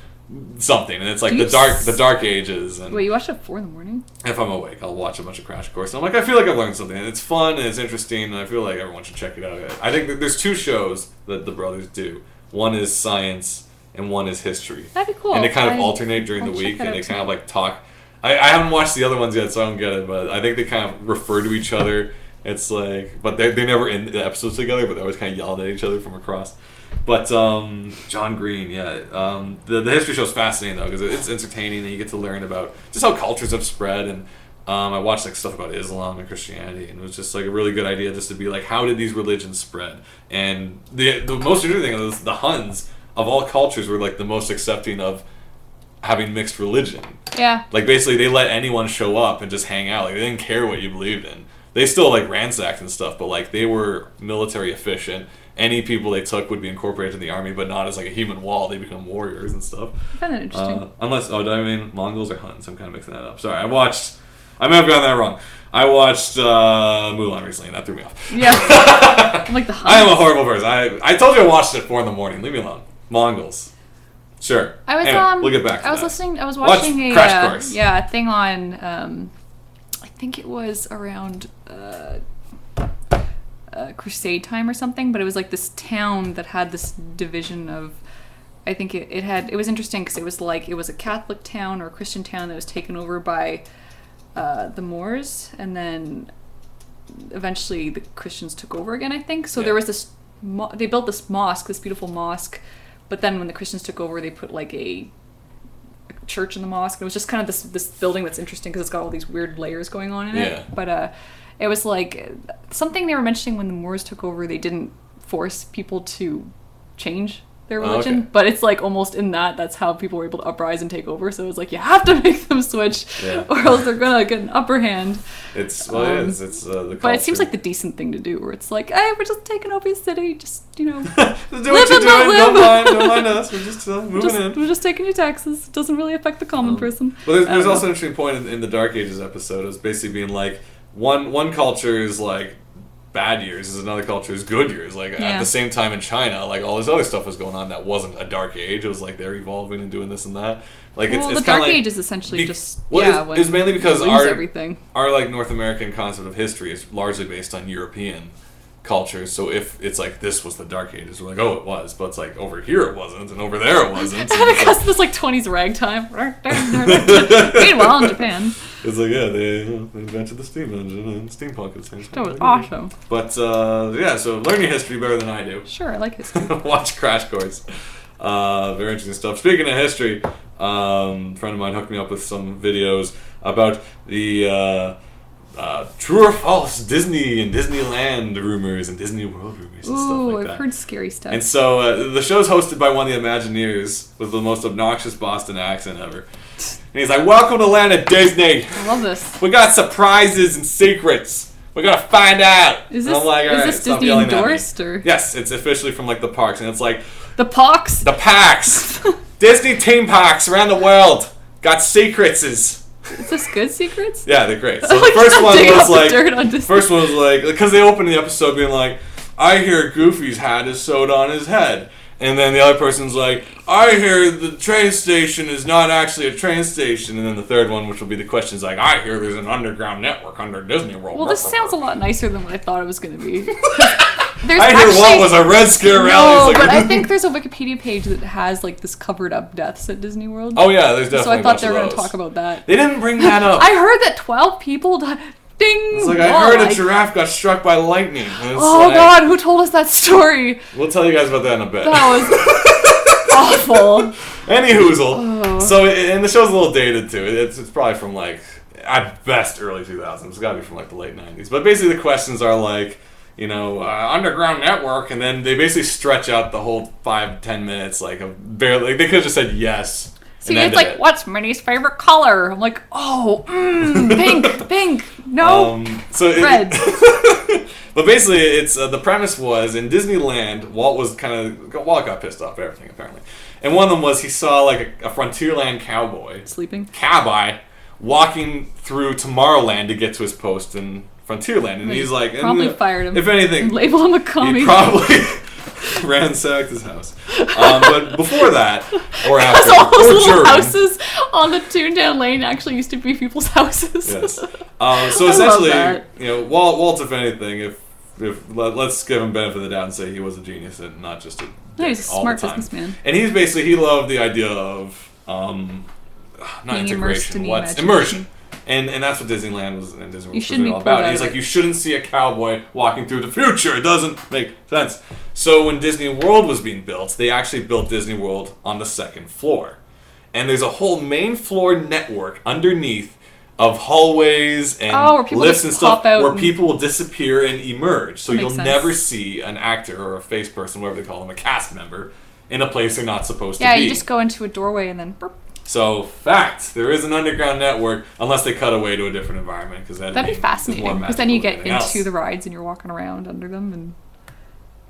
something, and it's like the dark ages. And wait, you watch it at 4 a.m? If I'm awake, I'll watch a bunch of Crash Course. And I'm like, I feel like I've learned something, and it's fun and it's interesting, and I feel like everyone should check it out. I think that there's 2 shows that the brothers do. One is science, and one is history. That'd be cool. And they kind of alternate during the week, and they kind of like talk. I haven't watched the other ones yet, so I don't get it, but I think they kind of refer to each other. It's like, but they're never in the episodes together, but they're always kind of yelling at each other from across. But John Green, the history show's fascinating though, because it's entertaining and you get to learn about just how cultures have spread. And I watched like stuff about Islam and Christianity, and it was just like a really good idea just to be like, how did these religions spread? And the most interesting thing is the Huns of all cultures were like the most accepting of having mixed religion. Yeah. Like basically they let anyone show up and just hang out. Like they didn't care what you believed in. They still like ransacked and stuff, but like they were military efficient. Any people they took would be incorporated in the army, but not as like a human wall. They become warriors and stuff. I find that interesting. Did I mean Mongols or Huns? I'm kind of mixing that up. Sorry, I may have gotten that wrong. I watched Mulan recently, and that threw me off. Yeah. I'm like the Huns. I am a horrible person. I told you I watched it at 4 a.m. Leave me alone. Mongols. Sure. Anyway, we'll get back to that. I was watching a Crash Course. a thing on I think it was around Crusade time or something, but it was like this town that had this division of, I think it was interesting because it was like it was a Catholic town or a Christian town that was taken over by the Moors, and then eventually the Christians took over again, I think. So there was this they built this beautiful mosque, but then when the Christians took over, they put like a church in the mosque. It was just kind of this building that's interesting because it's got all these weird layers going on in it. But it was like something they were mentioning when the Moors took over. They didn't force people to change their religion, but it's like almost in that's how people were able to uprise and take over. So it was like you have to make them switch, or else they're gonna get an upper hand. It's the culture. But it seems like the decent thing to do, where it's like, hey, we're just taking over your city, just do what you're doing. Don't mind us. We're just moving in. We're just taking your taxes. It doesn't really affect the common person. Well, there's also an interesting point in the Dark Ages episode. It was basically being like one culture is like bad years, is another culture is good years. Like at the same time in China, like all this other stuff was going on that wasn't a dark age. It was like they're evolving and doing this and that. Like it's the dark age is essentially it's mainly because everything. Our like North American concept of history is largely based on European cultures. So if it's like this was the Dark Ages, we're like, oh, it was, but it's like over here it wasn't, and over there it wasn't. Because this like 20s ragtime. Meanwhile, in Japan. It's like, yeah, they invented the steam engine and steampunk at the same time. That was awesome. But yeah, so learn your history better than I do. Sure, I like history. Watch Crash Course. Very interesting stuff. Speaking of history, a friend of mine hooked me up with some videos about the true or false Disney and Disneyland rumors and Disney World rumors and stuff like that. I've heard scary stuff. And so the show's hosted by one of the Imagineers with the most obnoxious Boston accent ever. And he's like, welcome to the land of Disney. I love this. We got surprises and secrets. We're going to find out. Is this, like, is this Disney endorsed? Or? Yes, it's officially from like the parks. And it's like... The parks? The packs. Disney theme parks around the world. Got secrets. Is this good secrets? Yeah, they're great. So the first one was like, because they opened the episode being like, I hear Goofy's hat is sewed on his head. And then the other person's like, I hear the train station is not actually a train station. And then the third one, which will be the question, is like, I hear there's an underground network under Disney World. Well, this sounds a lot nicer than what I thought it was going to be. I hear Walt was a Red Scare rally. No, but I think there's a Wikipedia page that has like this covered up deaths at Disney World. Oh yeah, there's definitely. So I thought they were going to talk about that. They didn't bring that up. I heard that 12 people died. Ding! It's like, I heard a giraffe got struck by lightning. Oh God, who told us that story? We'll tell you guys about that in a bit. That was awful. Any hoozle. Oh. So, and the show's a little dated too. It's probably from like, at best, early 2000s. It's got to be from like the late 90s. But basically the questions are like, you know, underground network, and then they basically stretch out the whole 5-10 minutes, like barely. They could have just said yes. See, it's like, what's Minnie's favorite color? I'm like, oh, pink, no, red. But basically, it's the premise was in Disneyland, Walt got pissed off at everything apparently, and one of them was he saw like a Frontierland cowboy walking through Tomorrowland to get to his post in Frontierland, and he's like, probably fired him. If anything, label him a commie. He probably ransacked his house. But before that, or after, all those or little during, houses on the Toontown Lane actually used to be people's houses. Yes. So essentially, you know, Walt, if anything, if let's give him benefit of the doubt and say he was a genius and not just a he's a smart businessman. And he's basically, he loved the idea of not being integration, immersion. And that's what Disneyland was, and Disney World was all about. He's like, you shouldn't see a cowboy walking through the future. It doesn't make sense. So when Disney World was being built, they actually built Disney World on the second floor. And there's a whole main floor network underneath of hallways and lifts and stuff where people will disappear and emerge. So you'll never see an actor or a face person, whatever they call them, a cast member, in a place they're not supposed to be. Yeah, you just go into a doorway and then... Burp. So, fact, there is an underground network, unless they cut away to a different environment, because that'd be fascinating. Because then you get into the rides and you're walking around under them. And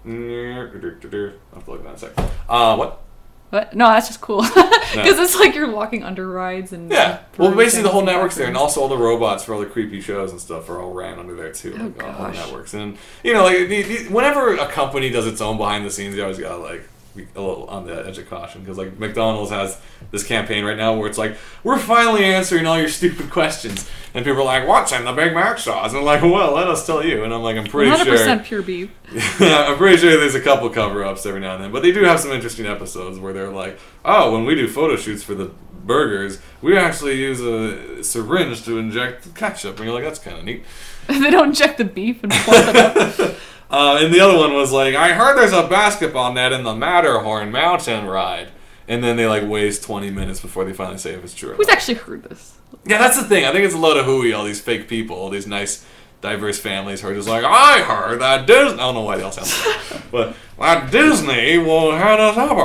I'll have to look at that in a second. What? What? No, that's just cool. Because it's like you're walking under rides and... Yeah. Well, basically the whole network's there, and also all the robots for all the creepy shows and stuff are all ran under there, too. Like, all the networks. And, you know, like, whenever a company does its own behind the scenes, you always gotta, like... a little on the edge of caution, because like McDonald's has this campaign right now where it's like, we're finally answering all your stupid questions, and people are like, what's in the Big Mac sauce? And I'm like, well, let us tell you. And I'm like, I'm pretty 100% sure 100% pure beef. I'm pretty sure there's a couple cover-ups every now and then, but they do have some interesting episodes where they're like, oh, when we do photo shoots for the burgers, we actually use a syringe to inject ketchup, and you're like, that's kind of neat. They don't inject the beef and plump it up. And the other one was like, I heard there's a basketball net in the Matterhorn mountain ride. And then they like waste 20 minutes before they finally say if it's true. Who's actually heard this? Yeah, that's the thing. I think it's a load of hooey, all these fake people, all these nice, diverse families who are just like, I heard that Disney... I don't know why they all sound like that. But that Disney will have us up.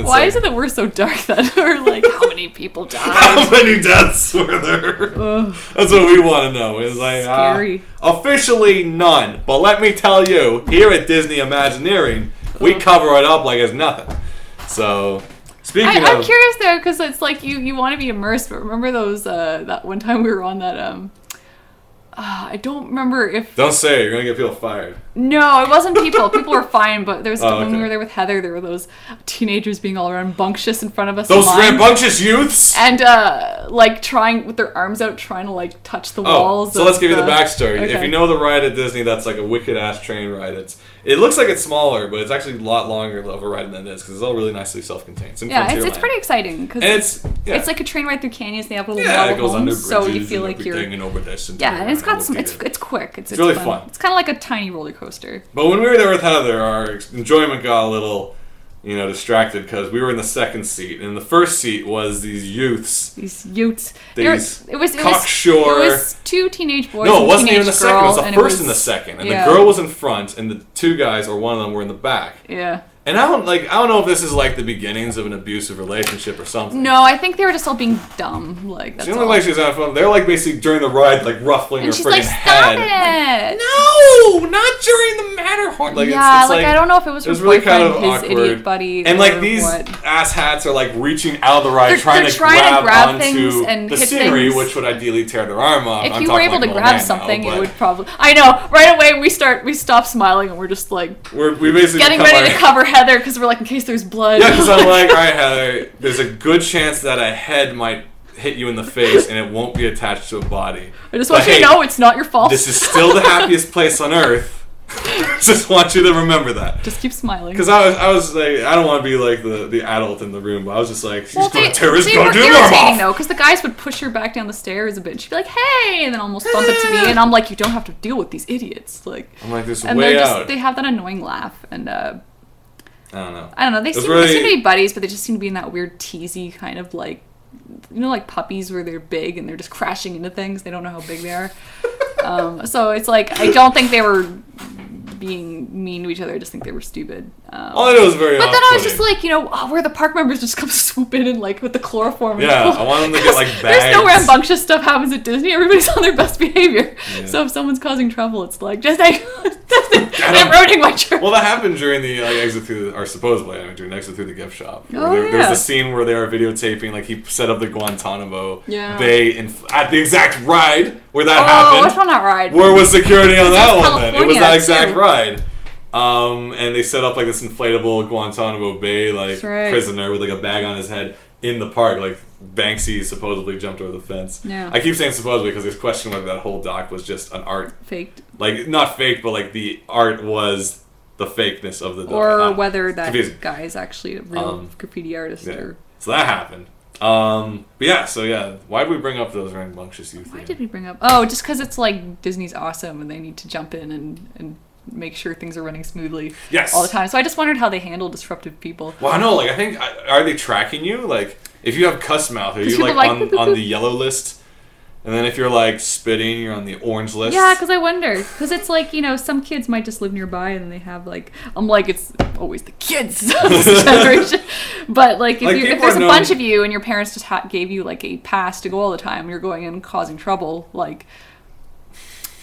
Why is it that we're so dark then? We're like, how many people died? How many deaths were there? That's what we want to know. It's like, scary. Officially none. But let me tell you, here at Disney Imagineering, we cover it up like it's nothing. So... I'm curious though, because it's like you want to be immersed, but remember those that one time we were on that I don't remember if... Don't say it. You're going to get people fired. No, it wasn't people. People were fine, but there was when we okay. were there with Heather, there were those teenagers being all rambunctious in front of us. Those rambunctious youths? And, like, trying, with their arms out, trying to, like, touch the walls. So let's give you the backstory. Okay. If you know the ride at Disney, that's like a wicked-ass train ride. It looks like it's smaller, but it's actually a lot longer of a ride than this, because it's all really nicely self-contained. It's in it's pretty exciting, because it's like a train ride through canyons. They have little model homes, so you feel like you're... and over this and and it's got some... It's quick. It's really fun. It's kind of like a tiny roller coaster. But when we were there with Heather, our enjoyment got a little, distracted because we were in the second seat, and the first seat was these youths. It was two teenage boys. No, and it wasn't even teenage the second. It was the girl, first and the second, and the girl was in front, and the two guys or one of them were in the back. Yeah. And I don't know if this is like the beginnings of an abusive relationship or something. No, I think they were just all being dumb. Like, that's she looked like she was having fun. They're like basically during the ride, like ruffling her freaking head. Stop it! No, not during the Matterhorn. Like, yeah, it's like I don't know if it was her really boyfriend, kind of his awkward. idiot buddy, and like or these what. asshats are like reaching out of the ride, trying to grab things onto and the hit scenery, things. which would ideally tear their arm off. If you were able to grab something, it would probably. I know. Right away, we stop smiling and we're just like we basically getting ready to cover Heather because we're like, in case there's blood. Yeah, because I'm like, all right, Heather, there's a good chance that a head might hit you in the face and it won't be attached to a body. I just want you to know it's not your fault. This is still the happiest place on earth. Just want you to remember that. Just keep smiling. Because I was like, I don't want to be like the adult in the room, but I was just like, she's going to tear his goddamn arm off. Though, because the guys would push her back down the stairs a bit. And she'd be like, "Hey," and then almost bump into me, and I'm like, "You don't have to deal with these idiots." Like, I'm like, this and way out. They have that annoying laugh, and I don't know. They seem to be buddies, but they just seem to be in that weird teasy kind of like, like puppies where they're big and they're just crashing into things. They don't know how big they are. So it's like, I don't think they were being mean to each other. I just think they were stupid. All I know is very But then I was just like, where the park members just come swoop in and like with the chloroform. Yeah, I want them to get like bags. There's no rambunctious stuff happens at Disney. Everybody's on their best behavior. Yeah. So if someone's causing trouble, it's like, just like, they're ruining my trip. Well, that happened during the exit through, or supposedly during the exit through the gift shop. There's the scene where they are videotaping, like he set up the Guantanamo Bay at the exact ride where that happened. What's on that ride? Where was security on that one then? It was that exact too. ride. And they set up like this inflatable Guantanamo Bay prisoner with like a bag on his head in the park. Like Banksy supposedly jumped over the fence. Yeah. I keep saying supposedly because there's question whether that whole doc was just an art. Faked. Like, not faked, but like the art was the fakeness of the doc. Or whether that guy is actually a real graffiti artist. Yeah. So that happened. But why did we bring up those rambunctious youth? Why did we bring up? Oh, just because it's like Disney's awesome and they need to jump in and make sure things are running smoothly all the time. So I just wondered how they handle disruptive people. Well, I know, like, I think, are they tracking you? Like, if you have cuss mouth, are you like on the yellow list? And then if you're like spitting, you're on the orange list? Yeah, because I wonder. Because it's like, some kids might just live nearby and they have like, I'm like, it's always the kids of this generation. But like, if there's a bunch of you and your parents just gave you like a pass to go all the time, you're going in causing trouble, like,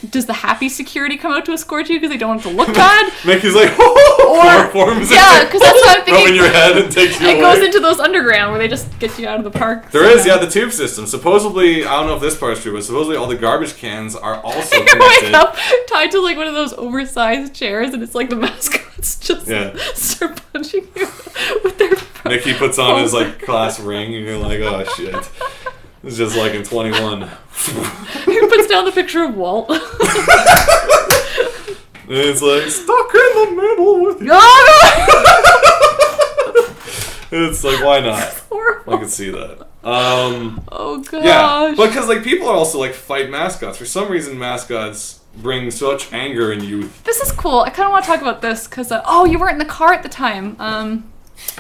does the happy security come out to escort you because they don't want it to look bad? Mickey's like, chloroforms. Yeah, because that's what I'm thinking. Rubbing your head and takes you away. It goes into those underground where they just get you out of the park. There is, the tube system. Supposedly, I don't know if this part's true, but supposedly all the garbage cans are also connected. Wake up tied to like one of those oversized chairs, and it's like the mascots just start punching you with their. Mickey puts on his like class ring, and you're like, oh shit. It's just like in 21. He puts down the picture of Walt. And it's like, stuck in the middle with you. It's like, why not? I can see that. Oh gosh. Yeah, but because like people are also like fight mascots. For some reason, mascots bring such anger in youth. This is cool. I kind of want to talk about this because you weren't in the car at the time.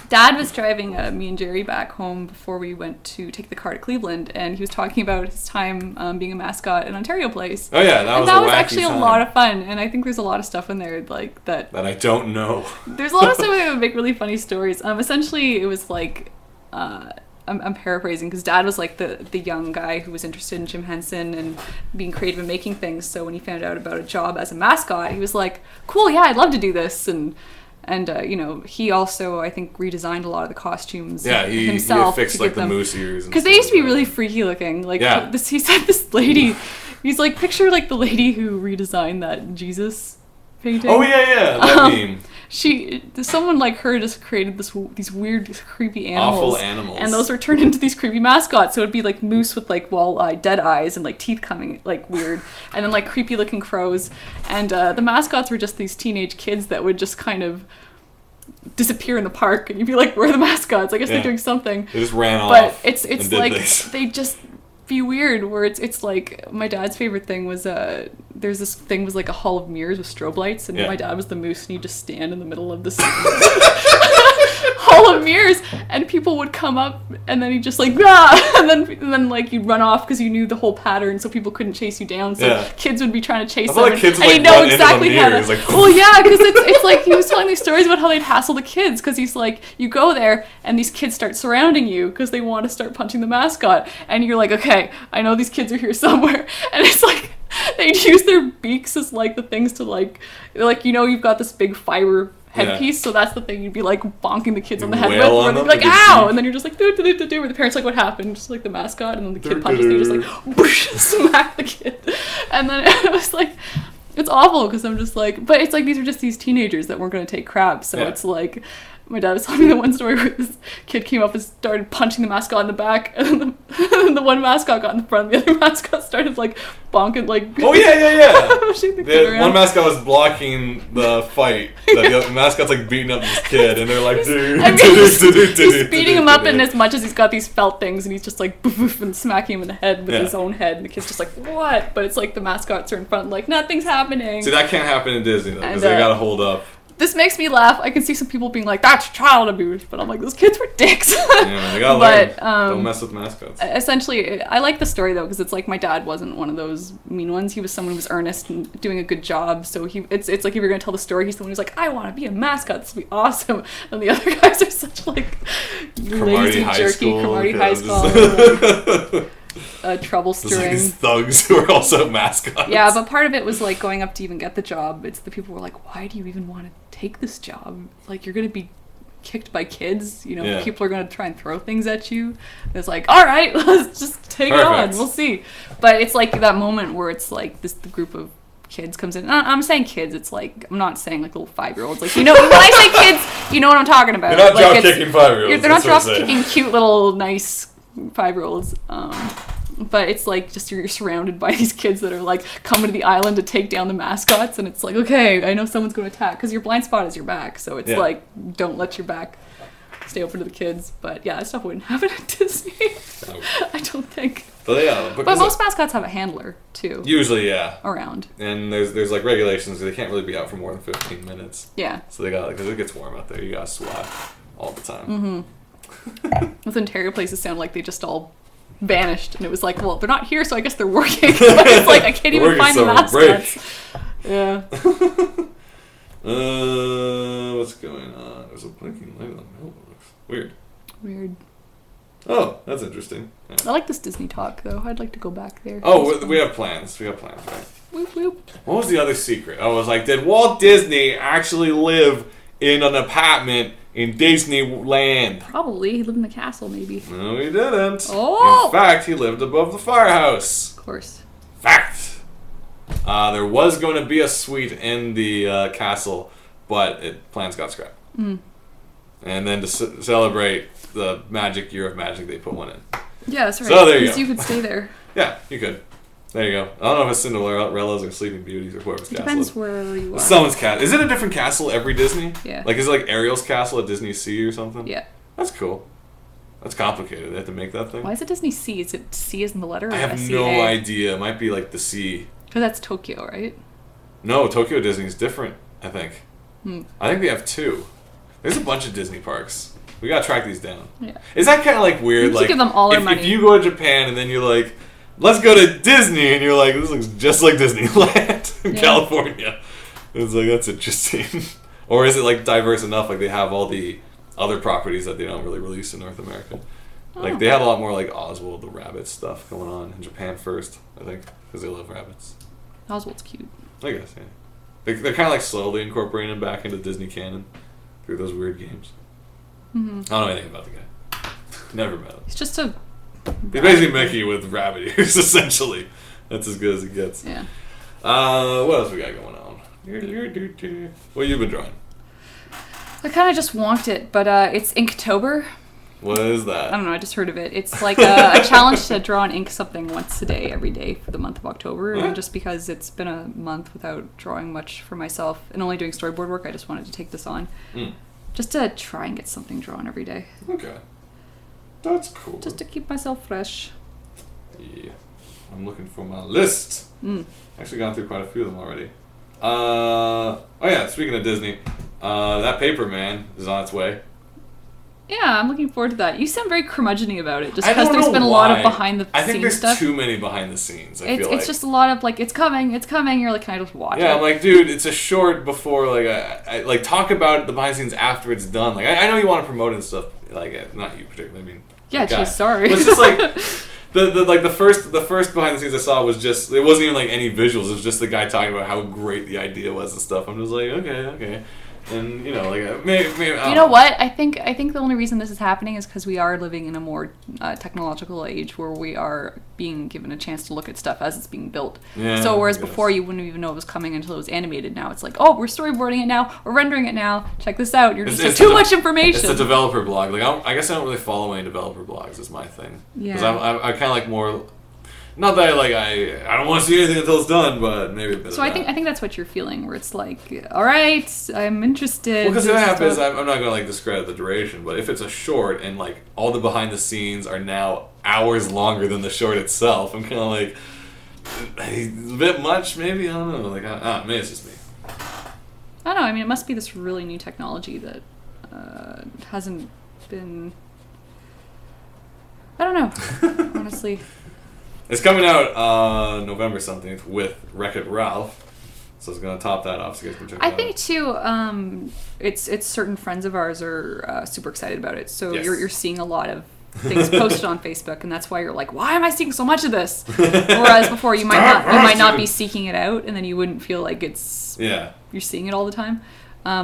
Dad was driving me and Jerry back home before we went to take the car to Cleveland, and he was talking about his time being a mascot in Ontario Place. Oh yeah, that was actually a lot of fun, and I think there's a lot of stuff in there like that I don't know. There's a lot of stuff that would make really funny stories. Essentially, it was like I'm paraphrasing because Dad was like the young guy who was interested in Jim Henson and being creative and making things. So when he found out about a job as a mascot, he was like, "Cool, yeah, I'd love to do this." And he also, I think, redesigned a lot of the costumes himself. He fixed like the moose ears. Because they used to be really freaky looking. Like, he said this lady He's like, picture like the lady who redesigned that Jesus painting. Oh yeah, that meme. Someone like her just created these weird, creepy animals. Awful animals. And those were turned into these creepy mascots. So it'd be like moose with like wall-eyed, dead eyes and like teeth coming like weird, and then like creepy looking crows. And the mascots were just these teenage kids that would just kind of disappear in the park, and you'd be like, where are the mascots? I guess they're doing something. They just ran off. But it's like things. they just be weird, where it's like my dad's favorite thing was there's this thing was like a hall of mirrors with strobe lights, and my dad was the moose, and he'd just stand in the middle of this hall of mirrors, and people would come up, and then he'd just like and then like you'd run off because you knew the whole pattern, so people couldn't chase you down. So kids would be trying to chase them, like kids and would, he'd like, know run exactly into the how to. mirrors, like, well, yeah, because it's like he was telling these stories about how they'd hassle the kids, because he's like, you go there and these kids start surrounding you because they want to start punching the mascot, and you're like, okay, I know these kids are here somewhere, and it's like they'd use their beaks as like the things to like you've got this big fiber headpiece, so that's the thing you'd be like bonking the kids on the head with, where they'd be like, ow, and then you're just like do where the parents like, what happened, just like the mascot, and then the kid punches, and you just like whoosh, smack the kid, and then it was like, it's awful, because I'm just like, but it's like these are just these teenagers that weren't going to take crap, so it's like, my dad was telling me the one story where this kid came up and started punching the mascot in the back, and then the one mascot got in the front, the other mascot started like bonking, like, oh yeah the one mascot was blocking the fight, the other mascot's like beating up this kid, and they're like he's beating him up, and as much as he's got these felt things, and he's just like boof, and smacking him in the head with his own head, and the kid's just like, what? But it's like the mascots are in front, like, nothing's happening. See, that can't happen in Disney though, because they gotta hold up. This makes me laugh. I can see some people being like, that's child abuse, but I'm like, those kids were dicks. Yeah, they gotta learn. Don't mess with mascots. Essentially, I like the story though, because it's like my dad wasn't one of those mean ones. He was someone who was earnest and doing a good job. So it's like if you're gonna tell the story, he's someone who's like, I want to be a mascot. This will be awesome. And the other guys are such like lazy, jerky, Cromartie High School. Trouble stirring. Like these thugs who are also mascots. Yeah, but part of it was like going up to even get the job. It's the people who were like, why do you even want to take this job? Like, you're going to be kicked by kids. You know, people are going to try and throw things at you. And it's like, all right, let's just take it on. We'll see. But it's like that moment where it's like the group of kids comes in. I'm saying kids. It's like, I'm not saying like little 5-year-olds. Like, when I say kids, you know what I'm talking about. You're not like, drop-kicking 5-year-olds. They're not drop-kicking cute little nice 5-year-olds. But it's like just you're surrounded by these kids that are like coming to the island to take down the mascots, and it's like, okay, I know someone's going to attack, because your blind spot is your back, so it's like, don't let your back stay open to the kids. But yeah, that stuff wouldn't happen at Disney. No. I don't think. But most mascots have a handler too. Usually, around. And there's like regulations. They can't really be out for more than 15 minutes. Yeah. So they got, because it gets warm out there, you gotta swat all the time. Mm-hmm. Those Ontario places sound like they just all vanished, and it was like, well, they're not here, so I guess they're working. But it's like, I can't even find the mascots. Yeah. What's going on? There's a blinking light on the mailbox. Weird. Oh, that's interesting. Yeah. I like this Disney talk though. I'd like to go back there. Oh, we have plans. Right? Whoop whoop. What was the other secret? I was like, did Walt Disney actually live in an apartment in Disneyland? Probably. He lived in the castle, maybe. No, he didn't. Oh! In fact, he lived above the firehouse. Of course. Fact. There was going to be a suite in the castle, but plans got scrapped. Mm. And then to celebrate the magic year of magic, they put one in. Yeah, that's right. So there you go. You could stay there. Yeah, you could. There you go. I don't know if it's Cinderella's or Sleeping Beauty's or whoever's castle. Depends where you are. Someone's castle. Is it a different castle every Disney? Yeah. Like, is it like Ariel's castle at Disney Sea or something? Yeah. That's cool. That's complicated. They have to make that thing. Why is it Disney Sea? Is it C as in the letter? Or I have S-E-A? no idea. It might be like the sea. Because that's Tokyo, right? No, Tokyo Disney is different, I think. Hmm. I think they have 2. There's a bunch of Disney parks. We gotta track these down. Yeah. Is that kind of like weird? You like, give them all our money. If you go to Japan and then you're like, let's go to Disney, and you're like, this looks just like Disneyland in California. It's like, that's interesting. Or is it like diverse enough, like they have all the other properties that they don't really release in North America? Like they had a lot more like Oswald the Rabbit stuff going on in Japan first, I think, because they love rabbits. Oswald's cute. I guess, yeah. They're kind of like slowly incorporating him back into Disney canon through those weird games. Mm-hmm. I don't know anything about the guy. Never met him. He's just a... He's basically Mickey with rabbit ears, essentially. That's as good as it gets. Yeah. What else we got going on? What you been drawing? I kind of just wonked it, but it's Inktober. What is that? I don't know, I just heard of it. It's like a challenge to draw and ink something once a day, every day for the month of October. What? And just because it's been a month without drawing much for myself and only doing storyboard work, I just wanted to take this on. Just to try and get something drawn every day. Okay. That's cool. Just to keep myself fresh. Yeah. I'm looking for my list. Actually gone through quite a few of them already. Oh yeah, speaking of Disney, that paper man is on its way. Yeah, I'm looking forward to that. You sound very curmudgeon-y about it, just because there's been a lot of behind the scenes stuff. I think there's too many behind the scenes. It's just a lot of like, it's coming. You're like, can I just watch it? Yeah, I'm like, dude, it's a short before like I like talk about the behind the scenes after it's done. Like I know you want to promote it and stuff. Like not you particularly. I mean, yeah, geez, sorry. But it's just like the first behind the scenes I saw was just, it wasn't even like any visuals. It was just the guy talking about how great the idea was and stuff. I'm just like, okay. And you know, like maybe you know what? I think the only reason this is happening is because we are living in a more technological age where we are being given a chance to look at stuff as it's being built. Yeah, so whereas before you wouldn't even know it was coming until it was animated. Now it's like, oh, we're storyboarding it now, we're rendering it now. Check this out. You're just too much information. It's a developer blog. Like I guess I don't really follow any developer blogs. Is my thing. Yeah. Because I kind of like more. Not that I don't want to see anything until it's done, but maybe a bit. So I think that's what you're feeling, where it's like, all right, I'm interested. Well, because what happens, I'm not gonna like discredit the duration, but if it's a short and like all the behind the scenes are now hours longer than the short itself, I'm kind of like a bit much, maybe. I don't know. Like maybe it's just me. I don't know. I mean, it must be this really new technology that hasn't been. I don't know, honestly. It's coming out November something with Wreck-It Ralph, so it's gonna top that off. So you guys can check it out. I think too. It's certain friends of ours are super excited about it. So yes. you're seeing a lot of things posted on Facebook, and that's why you're like, why am I seeing so much of this? Whereas before you might not be seeking it out, and then you wouldn't feel like it's you're seeing it all the time. I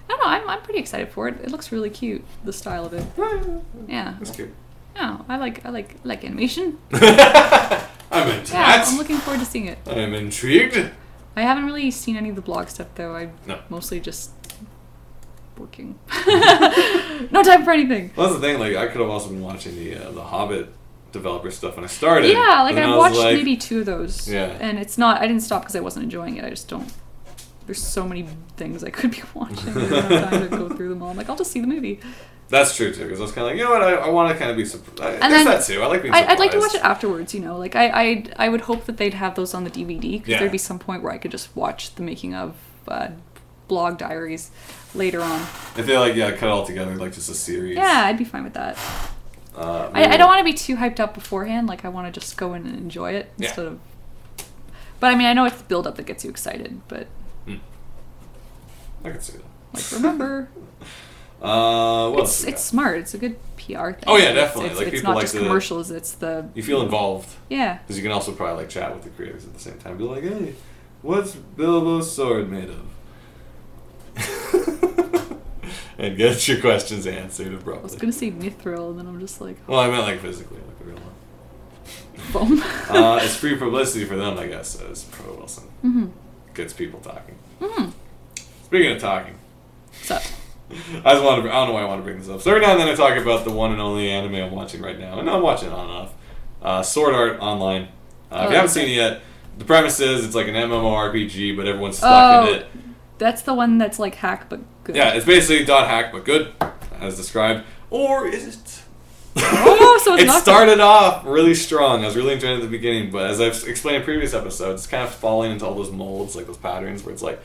don't know. I'm pretty excited for it. It looks really cute. The style of it. Yeah. It's cute. Oh, I like animation. I'm into that. I'm looking forward to seeing it. I'm intrigued. I haven't really seen any of the blog stuff though. I'm mostly just working. No time for anything. Well, that's the thing. Like, I could have also been watching the Hobbit developer stuff when I started. Yeah, like I watched maybe 2 of those. Yeah. And it's not. I didn't stop because I wasn't enjoying it. I just don't. There's so many things I could be watching. I don't have time to go through them all. I'm like, I'll just see the movie. That's true too, because I was kind of like, you know what, I want to kind of be surprised. I guess that too. I like being surprised. I'd like to watch it afterwards, you know. Like I would hope that they'd have those on the DVD, because there'd be some point where I could just watch the making of blog diaries later on. If they cut it all together, like just a series. Yeah, I'd be fine with that. I don't want to be too hyped up beforehand. Like I want to just go in and enjoy it instead of. But I mean, I know it's the build up that gets you excited, but. I can see that. Like remember. It's smart. It's a good PR thing. Oh yeah, definitely. It's like it's people not like just commercials. It's the you feel involved. Yeah. Because you can also probably like chat with the creators at the same time. Be like, hey, what's Bilbo's sword made of? And get your questions answered abruptly. I was gonna say mithril, and then I'm just like. Well, I meant like physically, like the real Foam. one. It's free publicity for them, I guess. Says Pro Wilson. Mm-hmm. Gets people talking. Mm-hmm. Speaking of talking. What's up? I don't know why I want to bring this up. So every now and then I talk about the one and only anime I'm watching right now, and I'm watching it on and off. Sword Art Online. If you haven't seen it yet, the premise is it's like an MMORPG, but everyone's stuck in it. That's the one that's like hack but good. Yeah, it's basically .hack but good, as described. Or is it? Oh, so it's it started off really strong. I was really enjoying it at the beginning, but as I've explained in previous episodes, it's kind of falling into all those molds, like those patterns, where it's like,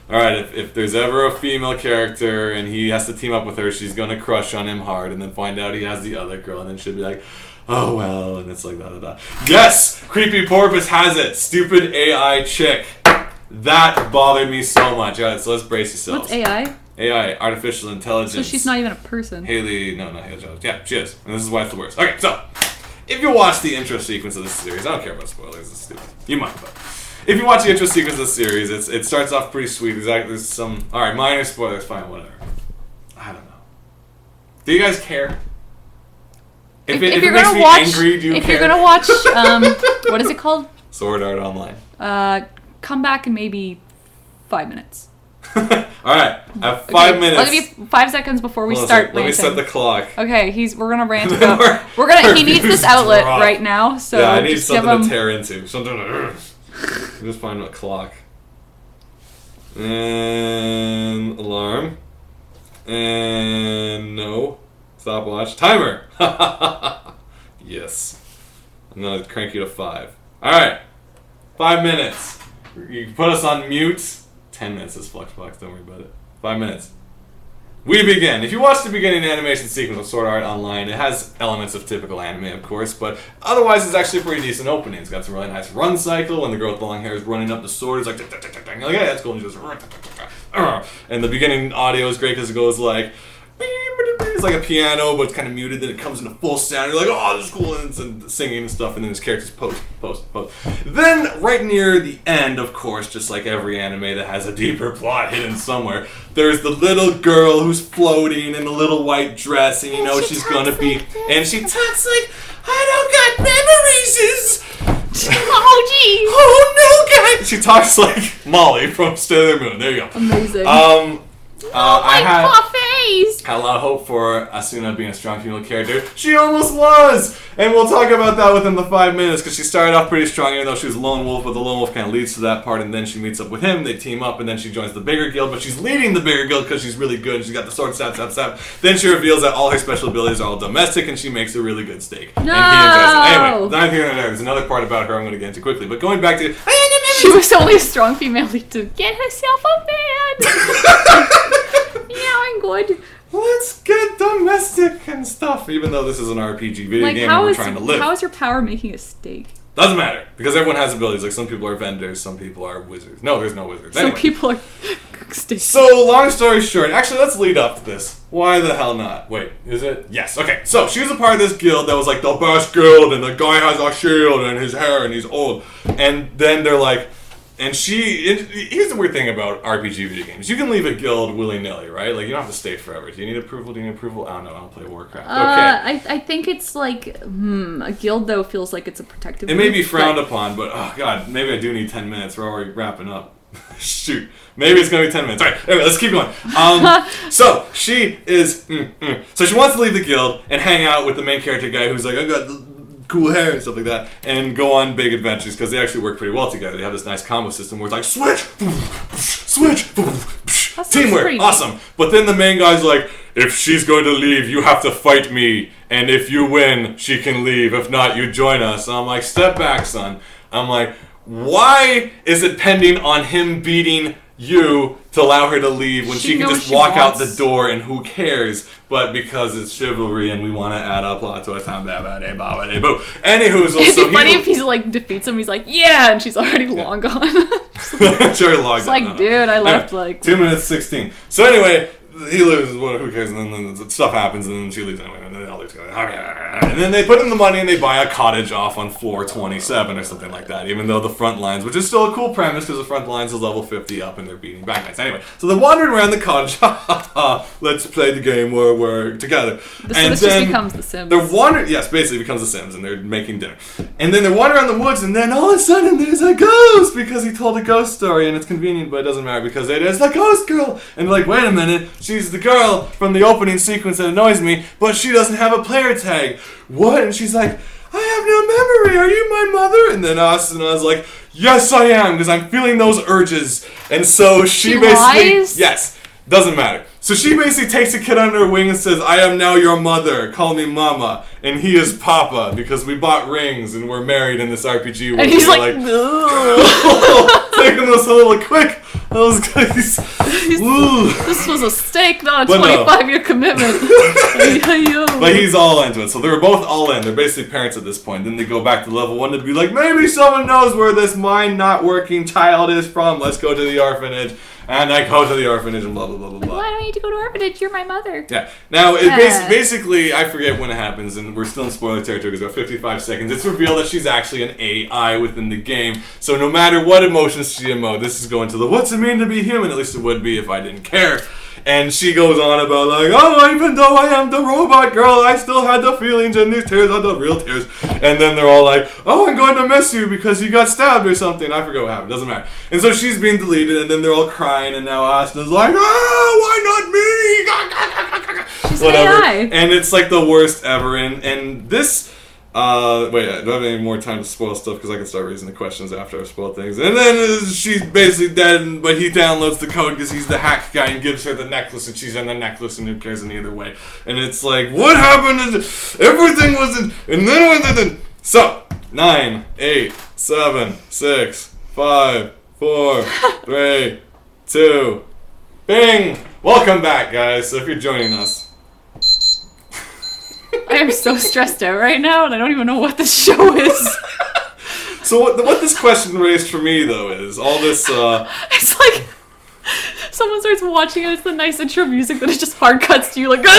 alright, if there's ever a female character and he has to team up with her, she's gonna crush on him hard and then find out he has the other girl and then she'll be like, oh well, and it's like da-da-da. Yes! Creepy Porpoise has it! Stupid AI chick. That bothered me so much. Alright, so let's brace yourselves. What's AI? AI, artificial intelligence. So she's not even a person. Haley, no, not Haley Jones. Yeah, she is. And this is why it's the worst. Okay, so, if you watch the intro sequence of this series, I don't care about spoilers, it's stupid. You might, but... If you watch the intro sequence of the series, it starts off pretty sweet. There's some... Alright, minor spoilers, fine, whatever. I don't know. Do you guys care? If it makes me angry, do you care? If you're gonna watch... what is it called? Sword Art Online. Come back in maybe 5 minutes. Alright, at 5 minutes. I'll give you 5 seconds before we start ranting. Let me set the clock. Okay, we're gonna rant about... he needs this outlet right now, so yeah, I need just something to tear into. Something to... just find a clock. And... alarm. And... no. Stopwatch. Timer! Yes. I'm gonna crank you to 5. Alright. 5 minutes. You can put us on mute. 10 minutes is Fluxbox, don't worry about it. 5 minutes. We begin. If you watch the beginning animation sequence of Sword Art Online, it has elements of typical anime, of course, but otherwise it's actually a pretty decent opening. It's got some really nice run cycle, when the girl with the long hair is running up the sword, it's like, you're like, yeah, that's cool, and she goes, and the beginning audio is great because it goes like, it's like a piano, but it's kind of muted. Then it comes into full sound. You're like, oh, this is cool, and it's singing and stuff. And then his characters post. Then, right near the end, of course, just like every anime that has a deeper plot hidden somewhere, there's the little girl who's floating in a little white dress, and you know she's gonna be. And she talks like, I don't got memories. Oh, gee. Oh no, guys. She talks like Molly from Sailor Moon. There you go. Amazing. I had face. a lot of hope for Asuna being a strong female character. She almost was! And we'll talk about that within the 5 minutes, because she started off pretty strong, even though she was a lone wolf, but the lone wolf kind of leads to that part, and then she meets up with him, they team up, and then she joins the bigger guild, but she's leading the bigger guild because she's really good, and she's got the sword, stab. Then she reveals that all her special abilities are all domestic, and she makes a really good steak. No! And he enjoys it. Anyway, not here and there. There's another part about her I'm going to get into quickly, but going back to... She was only a strong female to get herself a man. Yeah, I'm good. Let's get domestic and stuff, even though this is an RPG video game and we're trying to live. How is your power making a steak? Doesn't matter, because everyone has abilities. Like, some people are vendors, some people are wizards. No, there's no wizards. Anyway. Some people are steaks. So, long story short, actually, let's lead up to this. Why the hell not? Wait, is it? Yes, okay. So, she was a part of this guild that was like the best guild, and the guy has a shield and his hair, and he's old. And then they're like, and here's the weird thing about RPG video games. You can leave a guild willy-nilly, right? Like, you don't have to stay forever. Do you need approval? I don't know. I don't play Warcraft. Okay. I think it's like, a guild, though, feels like it's a protective It may be frowned upon, but, oh, God, maybe I do need 10 minutes. We're already wrapping up. Shoot. Maybe it's going to be 10 minutes. All right, anyway, let's keep going. So, she is... So, she wants to leave the guild and hang out with the main character guy who's like, I got cool hair and stuff like that, and go on big adventures, because they actually work pretty well together. They have this nice combo system where it's like, switch, teamwork, awesome. But then the main guy's like, if she's going to leave, you have to fight me, and if you win, she can leave. If not, you join us. And I'm like, step back, son. I'm like, why is it pending on him beating you to allow her to leave when she can just walk out the door and who cares? But because it's chivalry and we want to add a plot twist, anywho, it'd be funny if he's like defeats him. He's like, yeah, and she's already long gone. It's like, dude, I left like 2 minutes 16. So anyway, he loses. Who cares? And then stuff happens, and then she leaves anyway. And then they all leave together. And then they put in the money and they buy a cottage off on floor 27 or something like that. Even though the front lines, which is still a cool premise, because the front lines is level 50 up and they're beating back guys. Anyway, so they're wandering around the cottage. Let's play the game where we're together. So this just becomes The Sims. They're wandering. Yes, basically it becomes The Sims, and they're making dinner. And then they're wandering around the woods, and then all of a sudden there's a ghost, because he told a ghost story, and it's convenient, but it doesn't matter because it is the ghost girl. And they're like, wait a minute, she's the girl from the opening sequence that annoys me, but she doesn't have a player tag. What? And she's like, I have no memory. Are you my mother? And then Asuna's like, yes, I am, because I'm feeling those urges. And so she basically lies? Yes, doesn't matter. So she basically takes a kid under her wing and says, I am now your mother. Call me Mama. And he is Papa, because we bought rings and we're married in this RPG. And he's like taking this a little quick. Those guys. This was a steak, not a 25-year commitment. But he's all into it. So they were both all in. They're basically parents at this point. Then they go back to level 1 to be like, maybe someone knows where this mind not working child is from. Let's go to the orphanage. And I go to the orphanage and blah, blah, blah, blah, blah. Why do I need to go to orphanage? You're my mother. Yeah. Now, basically, I forget when it happens, and we're still in spoiler territory because about 55 seconds. It's revealed that she's actually an AI within the game. So no matter what emotions she emotes, this is going to the what's it mean to be human? At least it would be if I didn't care. And she goes on about like, oh, even though I am the robot girl, I still had the feelings, and these tears are the real tears. And then they're all like, oh, I'm going to miss you because you got stabbed or something. I forget what happened. Doesn't matter. And so she's being deleted, and then they're all crying, and now Asta's like, oh, why not me? She's Whatever. AI. And it's like the worst ever. And this... wait, I don't have any more time to spoil stuff because I can start raising the questions after I spoil things. And then she's basically dead, but he downloads the code because he's the hack guy and gives her the necklace, and she's in the necklace, and who cares in either way. And it's like, what happened? Everything was in, and then so 9, 8, 7, 6, 5, 4, 3, 2, bing! Welcome back, guys. So if you're joining us. I am so stressed out right now, and I don't even know what this show is. So what this question raised for me, though, is all this... It's like someone starts watching and it's the nice intro music, then it just hard cuts to you like... Like,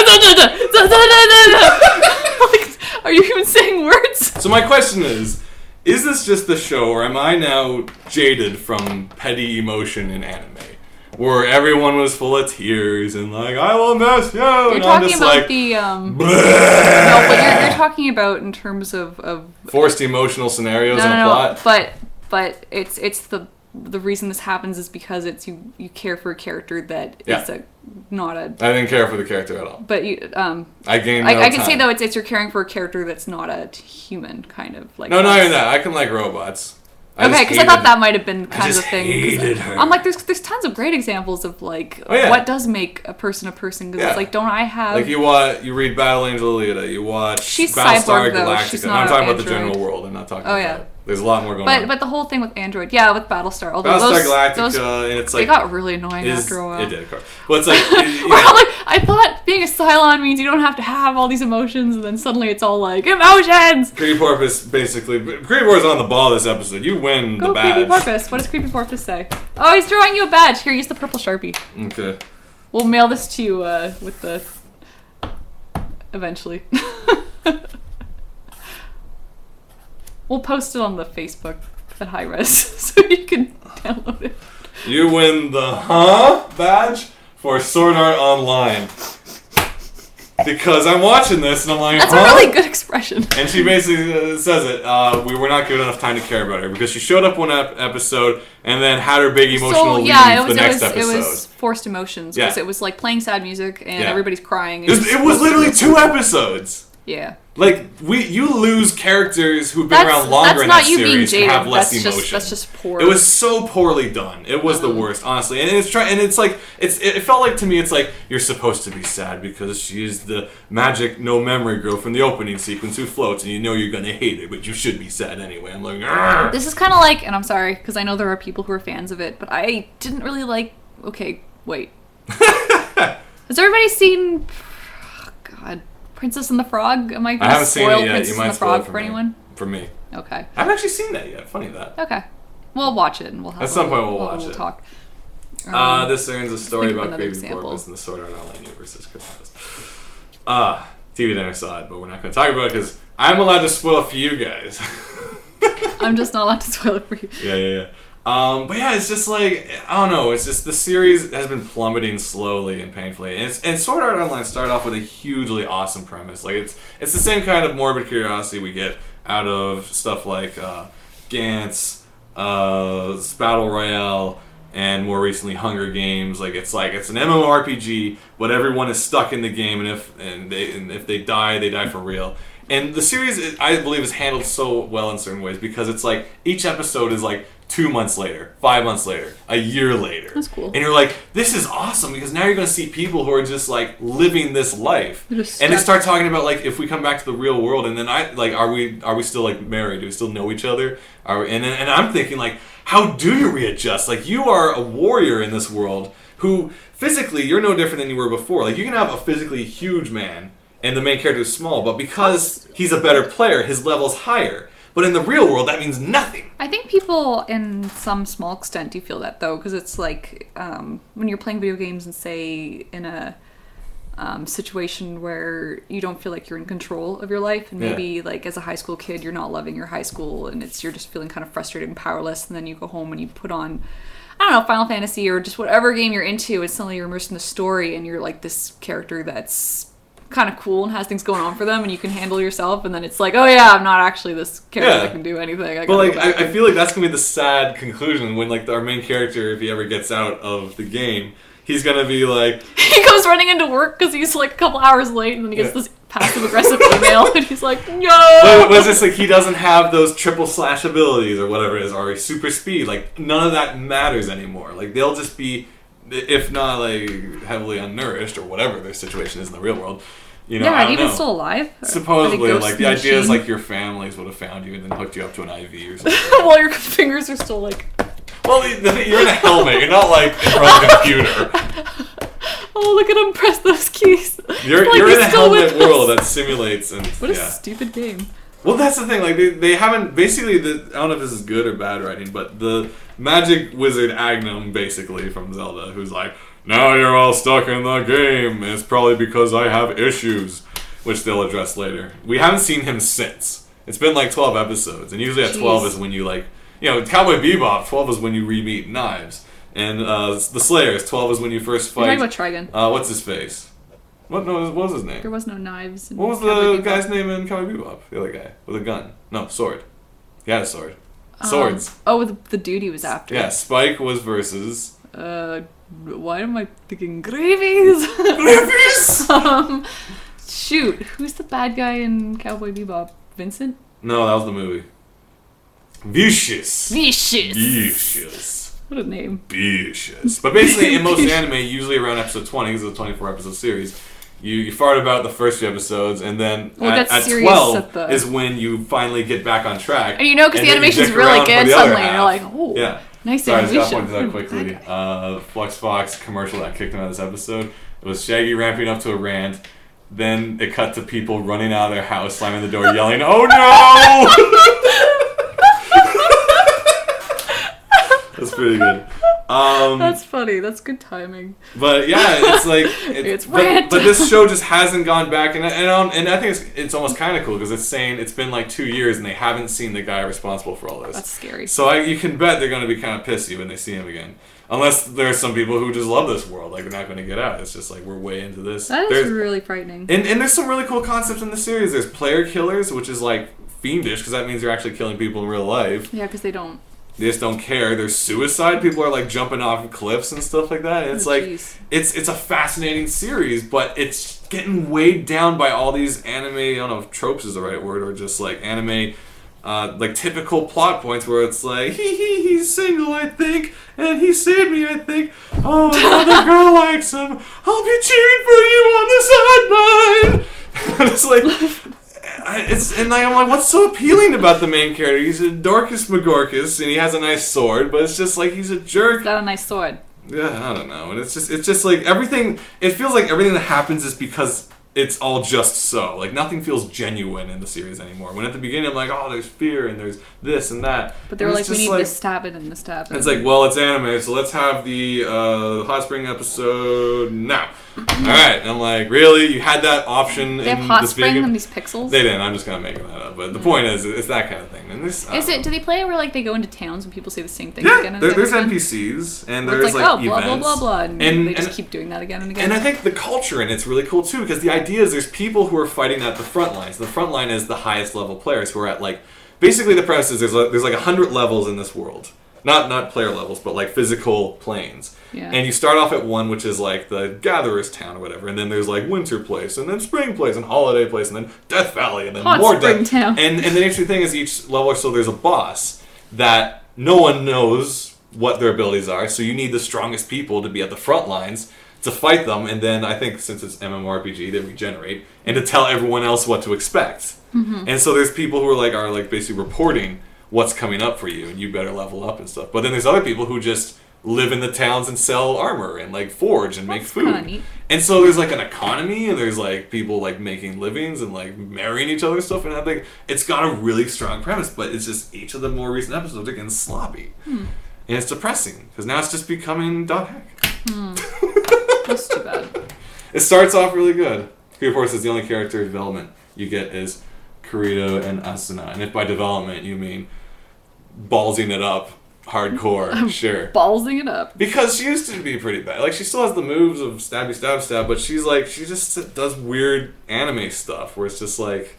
are you even saying words? So my question is this just the show, or am I now jaded from petty emotion in anime? Where everyone was full of tears and like, I will miss you. You're talking about like, the no, but you're talking about in terms of forced emotional scenarios no, and a plot. But it's the reason this happens is because it's you care for a character that is not a. I didn't care for the character at all. But you I gained. I can say though it's you're caring for a character that's not a human kind of like. No, not even that. I can like robots. Okay, because I thought that might have been kind of the thing. Hated her. I'm like, there's tons of great examples of like what does make a person. Because it's like, don't I have like you read Battle Angel Alita, you watch She's Battlestar cyborg, though. Galactica. She's No, not I'm talking an about the android. general world. I'm not talking Oh, about yeah. that. There's a lot more going on. But the whole thing with Android, with Battlestar, although Battlestar those Galactica, and it's like they got really annoying after a while. It did, of course. Well, it's like I thought being a Cylon means you don't have to have all these emotions, and then suddenly it's all like emotions. Creepy Porpoise basically. Creepy Porpoise on the ball this episode. You win Go the badge. Creepy Porpoise. What does Creepy Porpoise say? Oh, he's drawing you a badge. Here, use the purple Sharpie. Okay. We'll mail this to you with the eventually. We'll post it on the Facebook at high res so you can download it. You win the badge for Sword Art Online. Because I'm watching this and I'm like, that's a really good expression. And she basically says it. We were not given enough time to care about her because she showed up one episode and then had her big emotional leave the next episode. It was forced emotions because it was like playing sad music and everybody's crying. It was literally 2 episodes. Yeah. Like you lose characters who've been around longer in that series and have less emotion. That's just poor. It was so poorly done. It was the worst, honestly. And it's like it felt like to me it's like you're supposed to be sad because she's the magic no memory girl from the opening sequence who floats and you know you're gonna hate it, but you should be sad anyway. I'm like, argh. This is kind of like, and I'm sorry because I know there are people who are fans of it, but I didn't really like. Okay, wait. Has everybody seen? Oh, God. Princess and the Frog? Am I going to spoil Princess and the Frog for anyone? For me. Okay. I haven't actually seen that yet. Funny that. Okay. We'll watch it and we'll have at some point we'll watch it. We'll talk. This earns a story about Creepy Porpoise and the Sword Art Online universe. TV Dinner saw it, but we're not going to talk about it because I'm allowed to spoil it for you guys. I'm just not allowed to spoil it for you. Yeah. But yeah, it's just like, I don't know, it's just the series has been plummeting slowly and painfully. And Sword Art Online started off with a hugely awesome premise. Like it's the same kind of morbid curiosity we get out of stuff like Gantz, Battle Royale, and more recently Hunger Games. It's an MMORPG, but everyone is stuck in the game, and if they die for real. And the series, I believe, is handled so well in certain ways because it's like each episode is like 2 months later, 5 months later, a year later. That's cool. And you're like, this is awesome because now you're going to see people who are just like living this life. And they start talking about like if we come back to the real world and then are we still like married? Do we still know each other? And I'm thinking like, how do you readjust? Like you are a warrior in this world who physically you're no different than you were before. Like you can have a physically huge man and the main character is small, but because he's a better player, his level's higher. But in the real world, that means nothing. I think people, in some small extent, do feel that, though, because it's like when you're playing video games and, say, in a situation where you don't feel like you're in control of your life, and maybe, like, as a high school kid, you're not loving your high school, and you're just feeling kind of frustrated and powerless, and then you go home and you put on, I don't know, Final Fantasy or just whatever game you're into, and suddenly you're immersed in the story and you're like this character that's kind of cool and has things going on for them and you can handle yourself, and then it's like, oh yeah, I'm not actually this character that can do anything. But like, I feel like that's gonna be the sad conclusion when like our main character, if he ever gets out of the game, he's gonna be like... He comes running into work because he's like a couple hours late, and then he gets this passive-aggressive email, and he's like, no! But it's just like, he doesn't have those triple slash abilities or whatever it is, or super speed. Like, none of that matters anymore. Like, they'll just be, if not like heavily unnourished or whatever their situation is in the real world. You know, are even still alive? Supposedly, like, the idea is like your families would have found you and then hooked you up to an IV or something. While your fingers are still like... Well, you're in a helmet. You're not like in front of a computer. Oh, look at him press those keys. You're in a helmet world that simulates and... What a stupid game. Well, that's the thing. Like, they haven't... Basically, I don't know if this is good or bad writing, but the magic wizard Agnum, basically, from Zelda, who's like... Now you're all stuck in the game. And it's probably because I have issues, which they'll address later. We haven't seen him since. It's been like 12 episodes, and usually at 12 is when you like, you know, Cowboy Bebop. 12 is when you re-meet Knives, and the Slayers. 12 is when you first fight. You're talking about Trigun. What's his face? What was his name? There was no Knives. What was the guy's name in Cowboy Bebop? The other guy with a gun. No, sword. He had a sword. Swords. The dude he was after. Yeah, Spike was versus. Why am I thinking Gravies? Gravies! Shoot, who's the bad guy in Cowboy Bebop? Vincent? No, that was the movie. Vicious. What a name. Vicious. But basically, in most anime, usually around episode 20, because it's a 24-episode series, you fart about the first few episodes, and then at 12 is when you finally get back on track. And you know, because the animation's really good suddenly, and you're like, oh. Yeah. Nice animation. Sorry, I just got to point to that quickly. Flux Fox commercial that kicked him out of this episode. It was Shaggy ramping up to a rant. Then it cut to people running out of their house, slamming the door, yelling, "Oh no!" That's pretty good. That's funny. That's good timing. But yeah, it's like but this show just hasn't gone back, and I think it's almost kind of cool because it's saying it's been like 2 years and they haven't seen the guy responsible for all this. That's scary. So you can bet they're going to be kind of pissy when they see him again. Unless there's some people who just love this world, like they're not going to get out. It's just like we're way into this. That is really frightening. And there's some really cool concepts in the series. There's player killers, which is like fiendish because that means you're actually killing people in real life. Yeah, because they just don't care. There's suicide. People are like jumping off cliffs and stuff like that. And it's it's a fascinating series, but it's getting weighed down by all these anime. I don't know if tropes is the right word, or just like anime, like typical plot points where it's like he's single, I think, and he saved me, I think. Oh, another girl likes him. I'll be cheering for you on the sideline. It's like. I'm like, what's so appealing about the main character? He's a Dorcas McGorcus, and he has a nice sword, but it's just like he's a jerk. He's got a nice sword. Yeah, I don't know. And it's just like everything. It feels like everything that happens is because it's all just so. Like nothing feels genuine in the series anymore. When at the beginning I'm like, oh, there's fear and there's this and that. But they were like, we need this to happen and this to happen. It's like, well, it's anime, so let's have the Hot Spring episode now. Alright, and I'm like, really? You had that option they have Hot Spring in these pixels? They didn't, I'm just kind of making that up. But the point is, it's that kind of thing. And do they play it where like they go into towns and people say the same thing again and there's NPCs, and there's like oh, events. blah, blah, blah, blah, and they just keep doing that again and again. And I think the culture in it's really cool too, because the idea is there's people who are fighting at the front lines. The front line is the highest level players who are at like, basically the premise is there's like 100 levels in this world. Not player levels, but like physical planes. Yeah. And you start off at one, which is like the Gatherer's Town or whatever, and then there's like Winter Place, and then Spring Place, and Holiday Place, and then Death Valley, and then more Death. Town. And the interesting thing is each level or so there's a boss that no one knows what their abilities are, so you need the strongest people to be at the front lines to fight them, and then I think since it's MMORPG, they regenerate, and to tell everyone else what to expect. Mm-hmm. And so there's people who are basically reporting what's coming up for you, and you better level up and stuff. But then there's other people who just live in the towns and sell armor and like forge and make food. Neat. And so there's like an economy, and there's like people like making livings and like marrying each other and stuff. And I think it's got a really strong premise, but it's just each of the more recent episodes are getting sloppy. And it's depressing because now it's just becoming .hack. That's too bad. It starts off really good. Of course, is the only character development you get is Kirito and Asuna. And if by development you mean ballsing it up hardcore, sure. Ballsing it up. Because she used to be pretty bad. Like, she still has the moves of stabby, stab, stab, but she just does weird anime stuff where it's just like,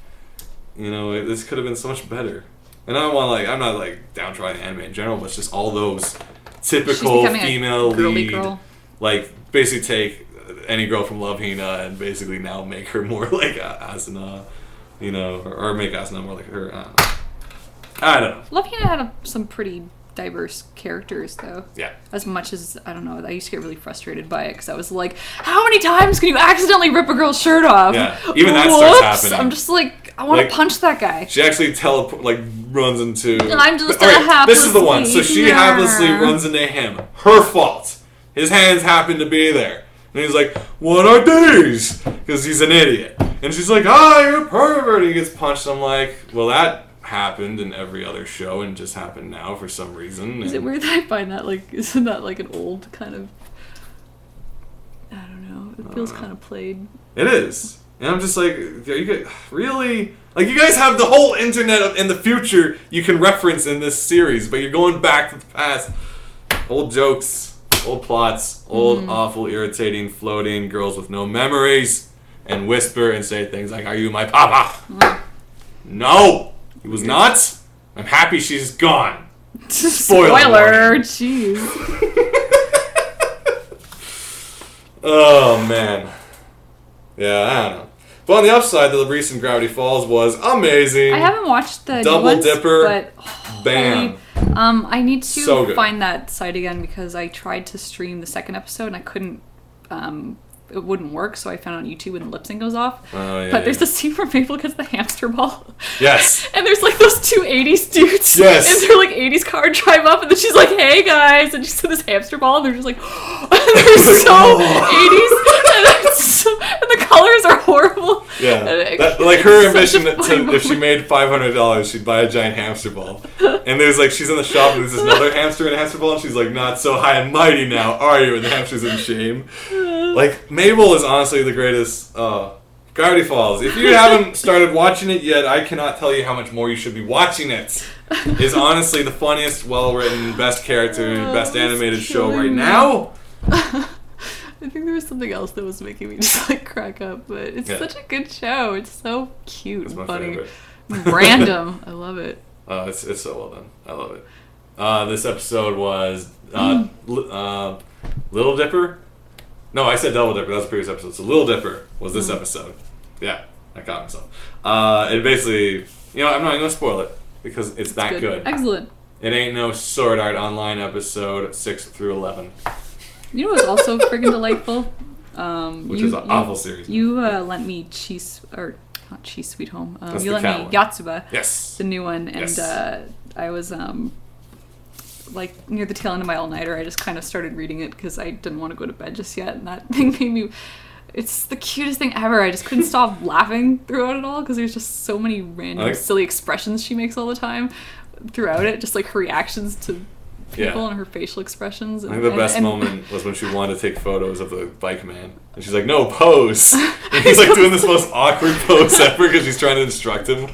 you know, this could have been so much better. And I'm not like downtrodden anime in general, but it's just all those typical female lead, girl. like basically take any girl from Love Hina and basically now make her more like Asuna, you know, or make Asuna more like her. I don't know. Love Hina had some pretty diverse characters, though. Yeah. As much as, I don't know, I used to get really frustrated by it because I was like, how many times can you accidentally rip a girl's shirt off? Yeah, even that starts happening. I'm just like, I want to punch that guy. She actually runs into... And I'm just this is the one. So she haplessly runs into him. Her fault. His hands happen to be there. And he's like, what are these? Because he's an idiot. And she's like, you're a pervert. And he gets punched. I'm like, well, that happened in every other show and just happened now for some reason. Is it weird that I find that, like, isn't that like an old kind of, I don't know, it feels kind of played. It is. And I'm just like, you guys, really? Like, you guys have the whole internet in the future you can reference in this series, but you're going back to the past. Old jokes, old plots, old awful, irritating, floating girls with no memories, and whisper and say things like, are you my papa? No! He was not. I'm happy she's gone. Spoiler! Jeez. Oh, man. Yeah, I don't know. But on the upside, the recent Gravity Falls was amazing. I haven't watched the Double new ones, Dipper. but Bam. I need to So good. find that site again because I tried to stream the second episode and I couldn't. It wouldn't work, so I found it on YouTube when the lip sync goes off. Oh, yeah, but there's the scene where Mabel gets the hamster ball. Yes. And there's like those two 80s dudes. Yes. And they're like 80s car drive up, and then she's like, hey guys. And she's in this hamster ball, and they're just like, and they're so 80s. And the colors are horrible. Yeah. Like her ambition if she made $500, she'd buy a giant hamster ball. And there's like, she's in the shop, and there's another hamster and a hamster ball, and she's like, not so high and mighty now, are you? And the hamster's in shame. Like, Mabel is honestly the greatest. Gravity Falls. If you haven't started watching it yet, I cannot tell you how much more you should be watching it. It's honestly the funniest, well-written, best character, best animated show right now. I think there was something else that was making me just like crack up, but it's such a good show. It's so cute and funny. Random. I love it. It's so well done. I love it. This episode was Little Dipper. No, I said Double Dipper. That was the previous episode. So Little Dipper was this episode. Yeah, I caught myself. It basically, I'm not even going to spoil it because it's that good. Excellent. It ain't no Sword Art Online episode 6 through 11. You know what's also friggin' delightful? Which is an awful series. You lent me not Cheese Sweet Home. You lent me Yatsuba. Yes. The new one. And I was... like near the tail end of my all-nighter, I just kind of started reading it because I didn't want to go to bed just yet, and that thing made me... It's the cutest thing ever. I just couldn't stop laughing throughout it all because there's just so many random silly expressions she makes all the time throughout it, just like her reactions to people and her facial expressions. I think the best moment was when she wanted to take photos of the bike man, and she's like, no, pose! And he's like doing this most awkward pose ever because she's trying to instruct him.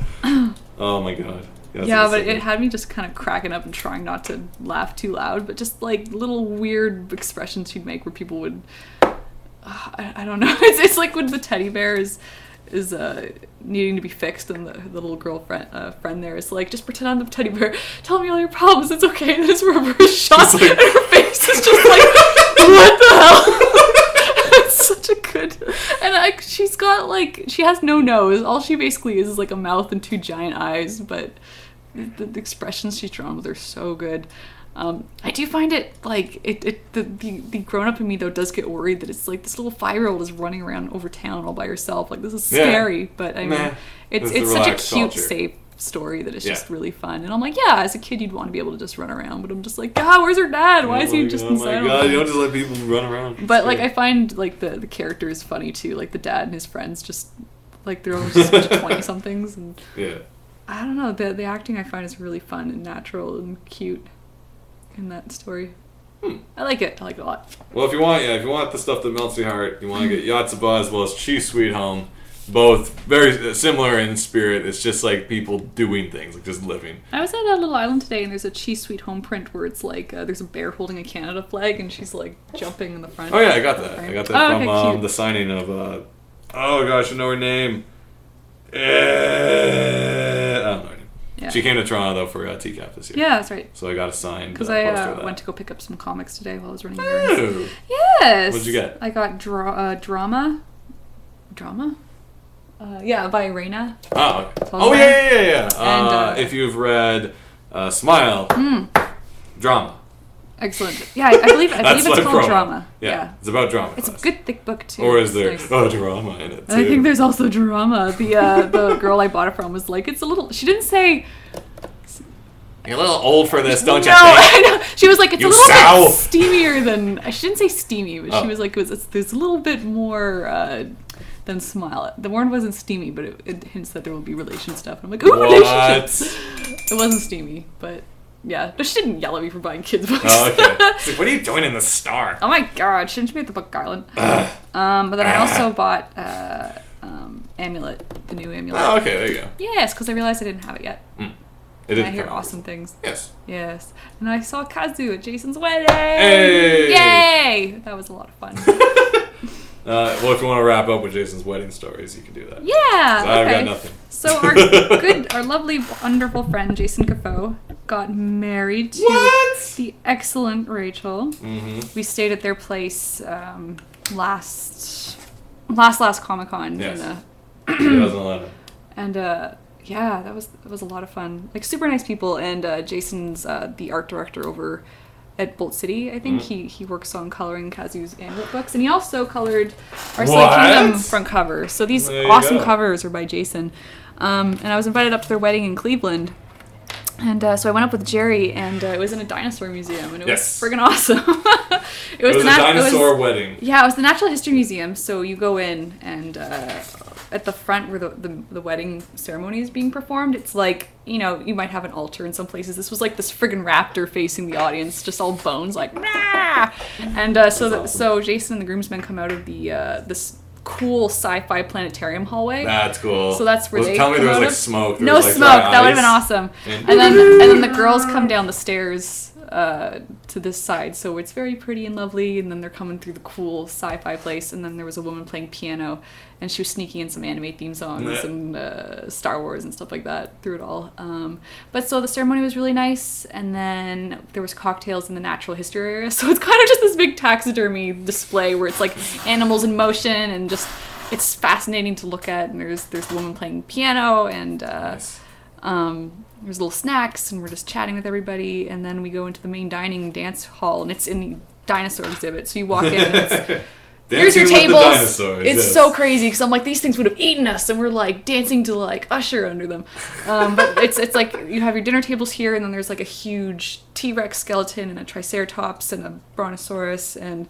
Oh my god. Yeah, but it had me just kind of cracking up and trying not to laugh too loud, but just like little weird expressions she'd make where people would, I don't know. It's like when the teddy bear is needing to be fixed, and the little girlfriend friend there is like, just pretend I'm the teddy bear. Tell me all your problems. It's okay. And this reverse shot, and her face is just like, what the hell? It's such a good, and she's got like, she has no nose. All she basically is like a mouth and two giant eyes, but the expressions she's drawn with are so good. I do find it like the grown up in me though does get worried that it's like this little 5-year-old is running around over town all by herself. Like, this is scary, but I mean, it's such a cute, safe story that it's just really fun. And I'm like, yeah, as a kid you'd want to be able to just run around, but I'm just like, God, where's her dad? Why is he just inside? Oh my god, you don't just let people run around. But like, I find like the characters funny too, like the dad and his friends, just like they're all just a bunch of 20-somethings, and I don't know, the acting I find is really fun and natural and cute in that story. I like it a lot. Well, if you want the stuff that melts your heart, you want to get Yatsuba as well as Cheese Sweet Home. both very similar in spirit. It's just like people doing things, like just living. I was at a little island today, and there's a Cheese Sweet Home print where it's like there's a bear holding a Canada flag, and she's like jumping in the front. Oh yeah, I got that. I got that from okay, the signing of. Oh gosh, I know her name. I don't know her name. Yeah. She came to Toronto though for TCAF this year. Yeah, that's right. So I got a signed because poster I of that. went to go pick up some comics today while I was running errands. Yes. What'd you get? I got drama. Yeah, by Reina. Oh, okay. Oh yeah. And, if you've read Smile, drama. Excellent. Yeah, I believe it's called promo. Drama. Yeah, it's about drama. It's a good thick book too. Or is there drama in it too? I think there's also drama. The girl I bought it from was like, it's a little. She didn't say. You're a little old for this, don't you think? No, I know. She was like, it's a little bit steamier than. She didn't say steamy, but she was like, there's a little bit more than Smile. The word wasn't steamy, but it hints that there will be relation stuff. And I'm like, ooh, relationships. It wasn't steamy, but. Yeah, no, she didn't yell at me for buying kids' books. Oh, okay. It's like, what are you doing in the Star? Oh my god, shouldn't you be at the Book Island? But then I also bought Amulet, the new Amulet. Oh, okay, there you go. Yes, because I realized I didn't have it yet. I hear awesome things. Yes. And I saw Kazu at Jason's wedding. Hey! Yay! That was a lot of fun. Well, if you want to wrap up with Jason's wedding stories, you can do that. Yeah, I've got nothing. So our lovely, wonderful friend Jason Caffo got married to the excellent Rachel. Mm-hmm. We stayed at their place last Comic-Con. Yes. 2011. And yeah, that was a lot of fun. Like super nice people, and Jason's the art director over at Bolt City, I think. He works on coloring Kazu's Amulet books, and he also colored our Slay Kingdom front cover. So these awesome covers are by Jason. And I was invited up to their wedding in Cleveland. And so I went up with Jerry, and it was in a dinosaur museum, and it was friggin' awesome. It was a dinosaur wedding. Yeah, it was the Natural History Museum. So you go in, and at the front where the wedding ceremony is being performed, it's like, you might have an altar in some places. This was like this friggin' raptor facing the audience, just all bones, like, nah! And so Jason and the groomsmen come out of this cool sci-fi planetarium hallway. That's cool. So that's where they tell me come there was out like of. smoke. No smoke. That would have been awesome. And then the girls come down the stairs to this side, so it's very pretty and lovely. And then they're coming through the cool sci-fi place. And then there was a woman playing piano, and she was sneaking in some anime theme songs and Star Wars and stuff like that through it all. But so the ceremony was really nice, and then there was cocktails in the natural history area. So it's kind of just this big taxidermy display where it's like animals in motion, and just it's fascinating to look at. And there's the woman playing piano, and there's little snacks, and we're just chatting with everybody. And then we go into the main dining dance hall, and it's in the dinosaur exhibit. So you walk in, and it's here's your tables. It's so crazy because I'm like, these things would have eaten us, and we're like dancing to like Usher under them. But it's like you have your dinner tables here, and then there's like a huge T-Rex skeleton and a Triceratops and a Brontosaurus, and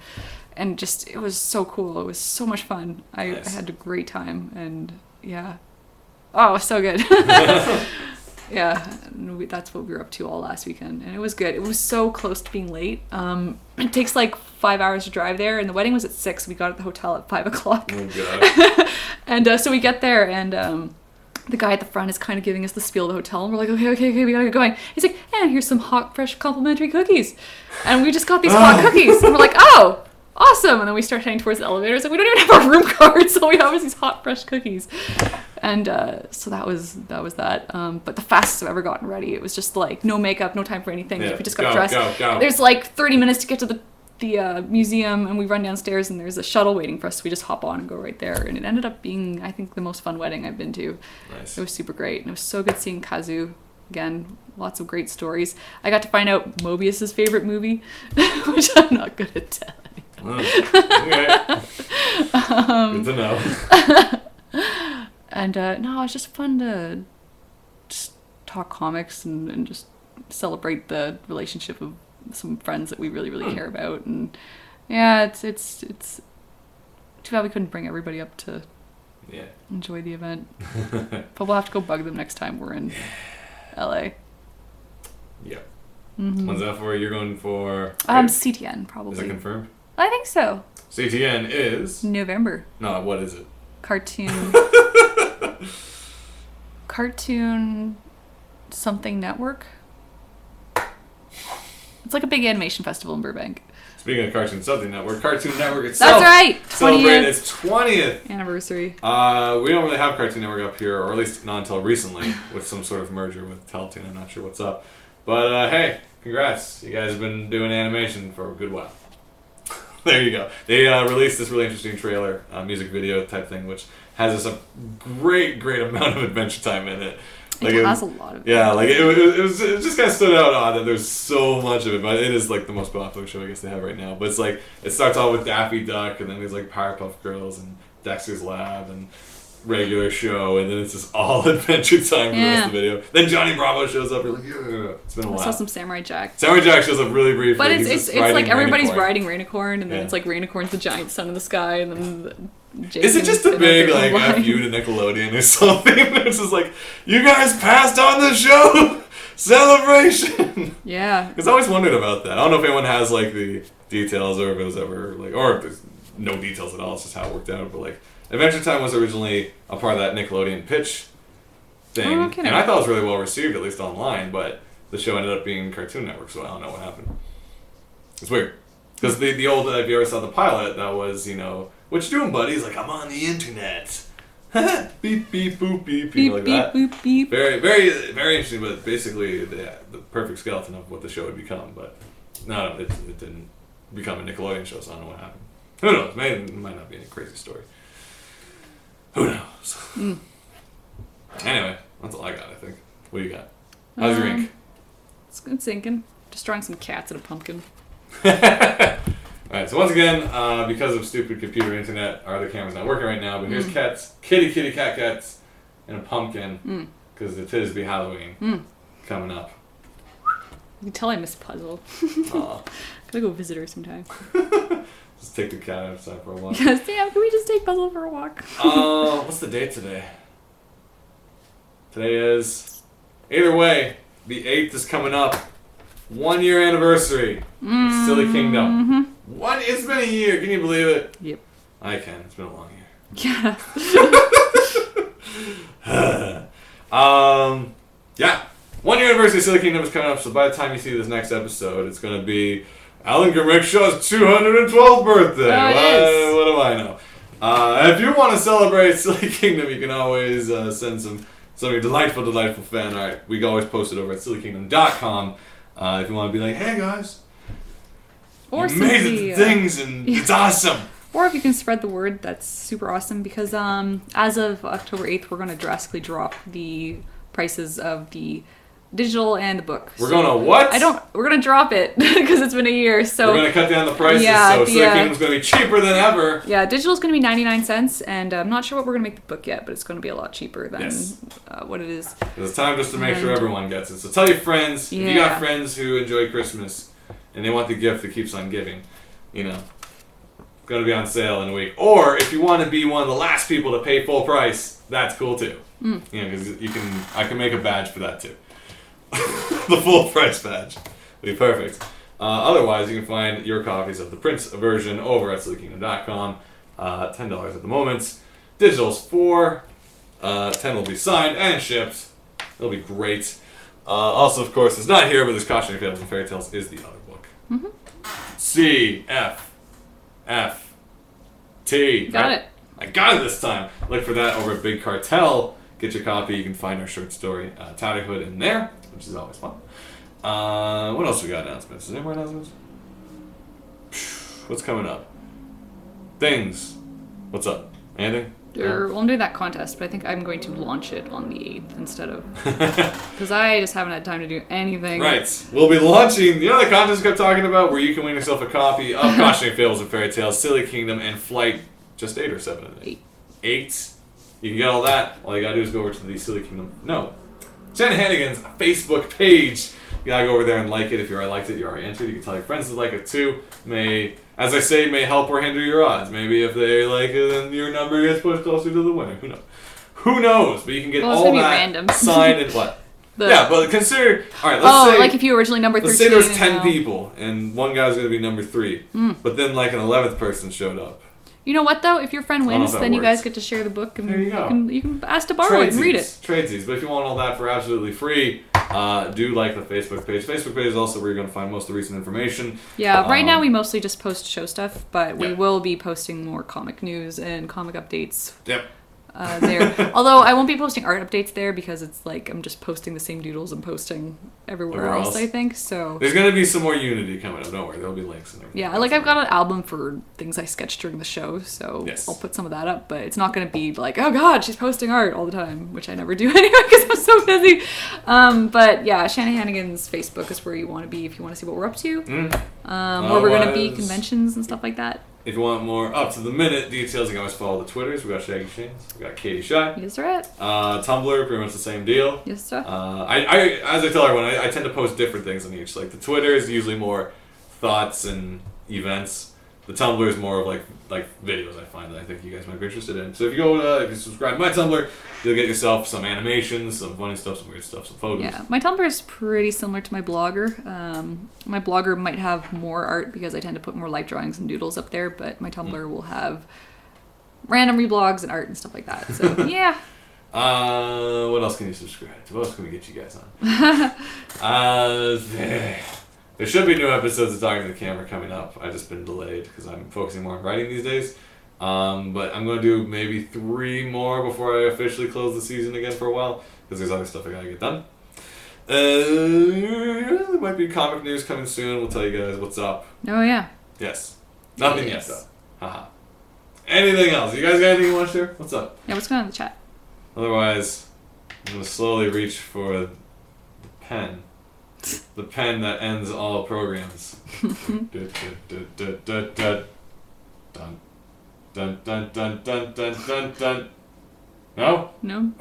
just it was so cool. It was so much fun. I had a great time, and yeah, oh, so good. Yeah, that's what we were up to all last weekend, and it was good. It was so close to being late. It takes like 5 hours to drive there, and the wedding was at 6. We got at the hotel at 5 o'clock. Oh, God. And so we get there, and the guy at the front is kind of giving us the spiel of the hotel, and we're like, okay, we gotta get going. He's like, here's some hot, fresh, complimentary cookies. And we just got these hot cookies, and we're like, oh, awesome. And then we start heading towards the elevators, and we don't even have our room card, so we have these hot, fresh cookies. And so that was that. But the fastest I've ever gotten ready. It was just like no makeup, no time for anything. We just got dressed. Go. There's like 30 minutes to get to the museum, and we run downstairs, and there's a shuttle waiting for us. So we just hop on and go right there. And it ended up being, I think, the most fun wedding I've been to. Nice. It was super great, and it was so good seeing Kazu again. Lots of great stories. I got to find out Mobius's favorite movie, which I'm not good at telling. Okay. Good to know. And no, it's just fun to just talk comics and just celebrate the relationship of some friends that we really, really care about. And yeah, it's too bad we couldn't bring everybody up to enjoy the event. But we'll have to go bug them next time we're in LA. Yeah. Mm-hmm. When's that for? You're going for... CTN, probably. Is it confirmed? I think so. CTN is... November. No, what is it? Cartoon Cartoon something network. It's like a big animation festival in Burbank. Speaking of Cartoon Something Network, Cartoon Network itself. That's right. Celebrated its 20th anniversary. We don't really have Cartoon Network up here, or at least not until recently, with some sort of merger with Teletoon. I'm not sure what's up. But hey, congrats. You guys have been doing animation for a good while. There you go. They released this really interesting trailer, music video type thing, which has a great amount of Adventure Time in it. Like it has a lot of it. Yeah, like it just kind of stood out odd that there's so much of it, but it is like the most popular show I guess they have right now. But it's like, it starts off with Daffy Duck, and then there's like Powerpuff Girls and Dexter's Lab and regular show, and then it's just all Adventure Time for the rest of the video. Then Johnny Bravo shows up, you're like, yeah, it's been a while. I saw some Samurai Jack. Samurai Jack shows up really briefly. But it's like everybody's riding Rainicorn, and then it's like Rainicorn's the giant sun in the sky, and then is it just a big like F you to Nickelodeon or something? It's just like, you guys passed on the show celebration. Yeah. Because I always wondered about that. I don't know if anyone has like the details, or if it was ever like, or if there's no details at all. It's just how it worked out. But like, Adventure Time was originally a part of that Nickelodeon pitch thing, and I thought it was really well received, at least online. But the show ended up being Cartoon Network, so I don't know what happened. It's weird because the old, if you ever saw the pilot, that was, you know, what you doing, buddy? He's like, I'm on the internet. Beep beep boop beep, beep like beep that. Boop, beep. Very very interesting, but basically the perfect skeleton of what the show would become. But no, it didn't become a Nickelodeon show, so I don't know what happened. Who knows? It might not be any crazy story. Who knows? Anyway, that's all I got, I think. What do you got? How's your ink? It's good sinking. Just drawing some cats and a pumpkin. Alright, so once again, because of stupid computer internet, our other camera's not working right now, but here's cats, kitty cats, and a pumpkin, because it is be Halloween coming up. You can tell I miss Puzzle. Gotta go visit her sometime. Just take the cat outside for a walk. Yes, damn, can we just take Puzzle for a walk? What's the date today? Today is, either way, the 8th is coming up. 1 year anniversary. Silly Kingdom. It's been a year. Can you believe it? Yep. I can. It's been a long year. Yeah. 1 year anniversary of Silly Kingdom is coming up, so by the time you see this next episode, it's going to be Alan Grimrickshaw's 212th birthday. What do I know? If you want to celebrate Silly Kingdom, you can always send some delightful fan art. We can always post it over at sillykingdom.com. If you want to be like, hey guys, or amazing things and it's awesome. Or if you can spread the word, that's super awesome, because as of October 8th, we're going to drastically drop the prices of the digital and the book. We're going to what? We're going to drop it because it's been a year. So we're going to cut down the prices, so Silly Kingdom's going to be cheaper than ever. Yeah, digital's going to be 99 cents, and I'm not sure what we're going to make the book yet, but it's going to be a lot cheaper than what it is. It's time just to make sure everyone gets it. So tell your friends, if you got friends who enjoy Christmas and they want the gift that keeps on giving, you know, it's going to be on sale in a week. Or if you want to be one of the last people to pay full price, that's cool too. You know, because I can make a badge for that too. The full price badge would be perfect. Otherwise, you can find your copies of the print version over at sillykingdom.com. $10 at the moment. Digital's $4. 10 will be signed and shipped. It'll be great. Also, of course, it's not here, but there's Cautionary Fables and Fairy Tales is the other book. C F F T. Got it. I got it this time. Look for that over at Big Cartel. Get your copy. You can find our short story, Tatterhood, in there, which is always fun. What else we got announcements? Is there more announcements? What's coming up? Things. What's up? Anything? Well, I'm doing that contest, but I think I'm going to launch it on the 8th instead of... Because I just haven't had time to do anything. Right. We'll be launching, the contest I kept talking about, where you can win yourself a copy of Cautionary Fables and Fairy Tales, Silly Kingdom, and Flight, just 8 or 7 of it? 8. 8. You can get all that. All you gotta do is go over to the Silly Kingdom. No. Jen Hannigan's Facebook page. You gotta go over there and like it. If you already liked it, you already entered. You can tell your friends to like it too. As I say, may help or hinder your odds. Maybe if they like it, then your number gets pushed closer to the winner. Who knows? Who knows? But you can get all that random. signed and what? Yeah, but consider... Alright, let's say... like if you were originally number 13. Let's say there's 10 people, and one guy's going to be number 3. But then like an 11th person showed up. You know what though? If your friend I don't know wins, if that then you guys works. get to share the book, and There you go. you can ask to borrow it and read it. Tradesies. But if you want all that for absolutely free, do like the Facebook page. Facebook page is also where you're going to find most of the recent information. Yeah, right now we mostly just post show stuff, but we Yep. will be posting more comic news and comic updates Yep. there. Although I won't be posting art updates there because it's like I'm just posting the same doodles I'm posting everywhere else, I think. So there's going to be some more Unity coming up. Don't worry. There'll be links and everything. yeah, like I've got an album for things I sketched during the show, so Yes. I'll put some of that up, but it's not going to be like, oh god, she's posting art all the time, which I never do anyway because I'm so busy. But yeah, Shanahannigan's Facebook is where you want to be if you want to see what we're up to. Where we're going to be, conventions and stuff like that. If you want more up-to-the-minute details, you can always follow the Twitters. We got Shaggy Shanes. We got Katie Shy. Yes, right. Tumblr, pretty much the same deal. Yes, sir. As I tell everyone, I tend to post different things on each. Like the Twitter is usually more thoughts and events. The Tumblr is more of like videos. I find that I think you guys might be interested in. So if you subscribe to my Tumblr, you'll get yourself some animations, some funny stuff, some weird stuff, some photos. Yeah, my Tumblr is pretty similar to my Blogger. My Blogger might have more art because I tend to put more life drawings and doodles up there, but my Tumblr will have random reblogs and art and stuff like that. So yeah. What else can you subscribe to? What else can we get you guys on? There should be new episodes of Talking to the Camera coming up. I've just been delayed because I'm focusing more on writing these days. But I'm going to do maybe 3 more before I officially close the season again for a while because there's other stuff I got to get done. There might be comic news coming soon. We'll tell you guys what's up. Oh yeah. Yes. Nothing yet though. Haha. Anything else? You guys got anything you want to share? What's up? Yeah, what's going on in the chat? Otherwise, I'm going to slowly reach for the pen. The pen that ends all programs. Dun dun dun dun dun dun dun dun. No? No?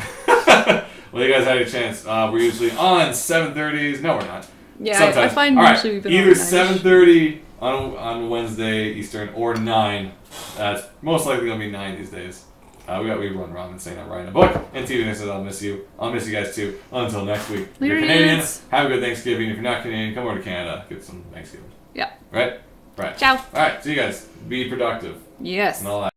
Well, you guys had a chance. We're usually on 7:30s. No, we're not. Yeah, Sometimes. I find all right. usually we've been either on 7:30 on Wednesday Eastern or 9. It's most likely going to be 9 these days. We run Robin saying I'm writing a book. And TV says I'll miss you. I'll miss you guys too. Until next week. If you're Canadian, have a good Thanksgiving. If you're not Canadian, come over to Canada. Get some Thanksgiving. Yeah. Right? Right. Ciao. Alright, see you guys. Be productive. Yes. And all that.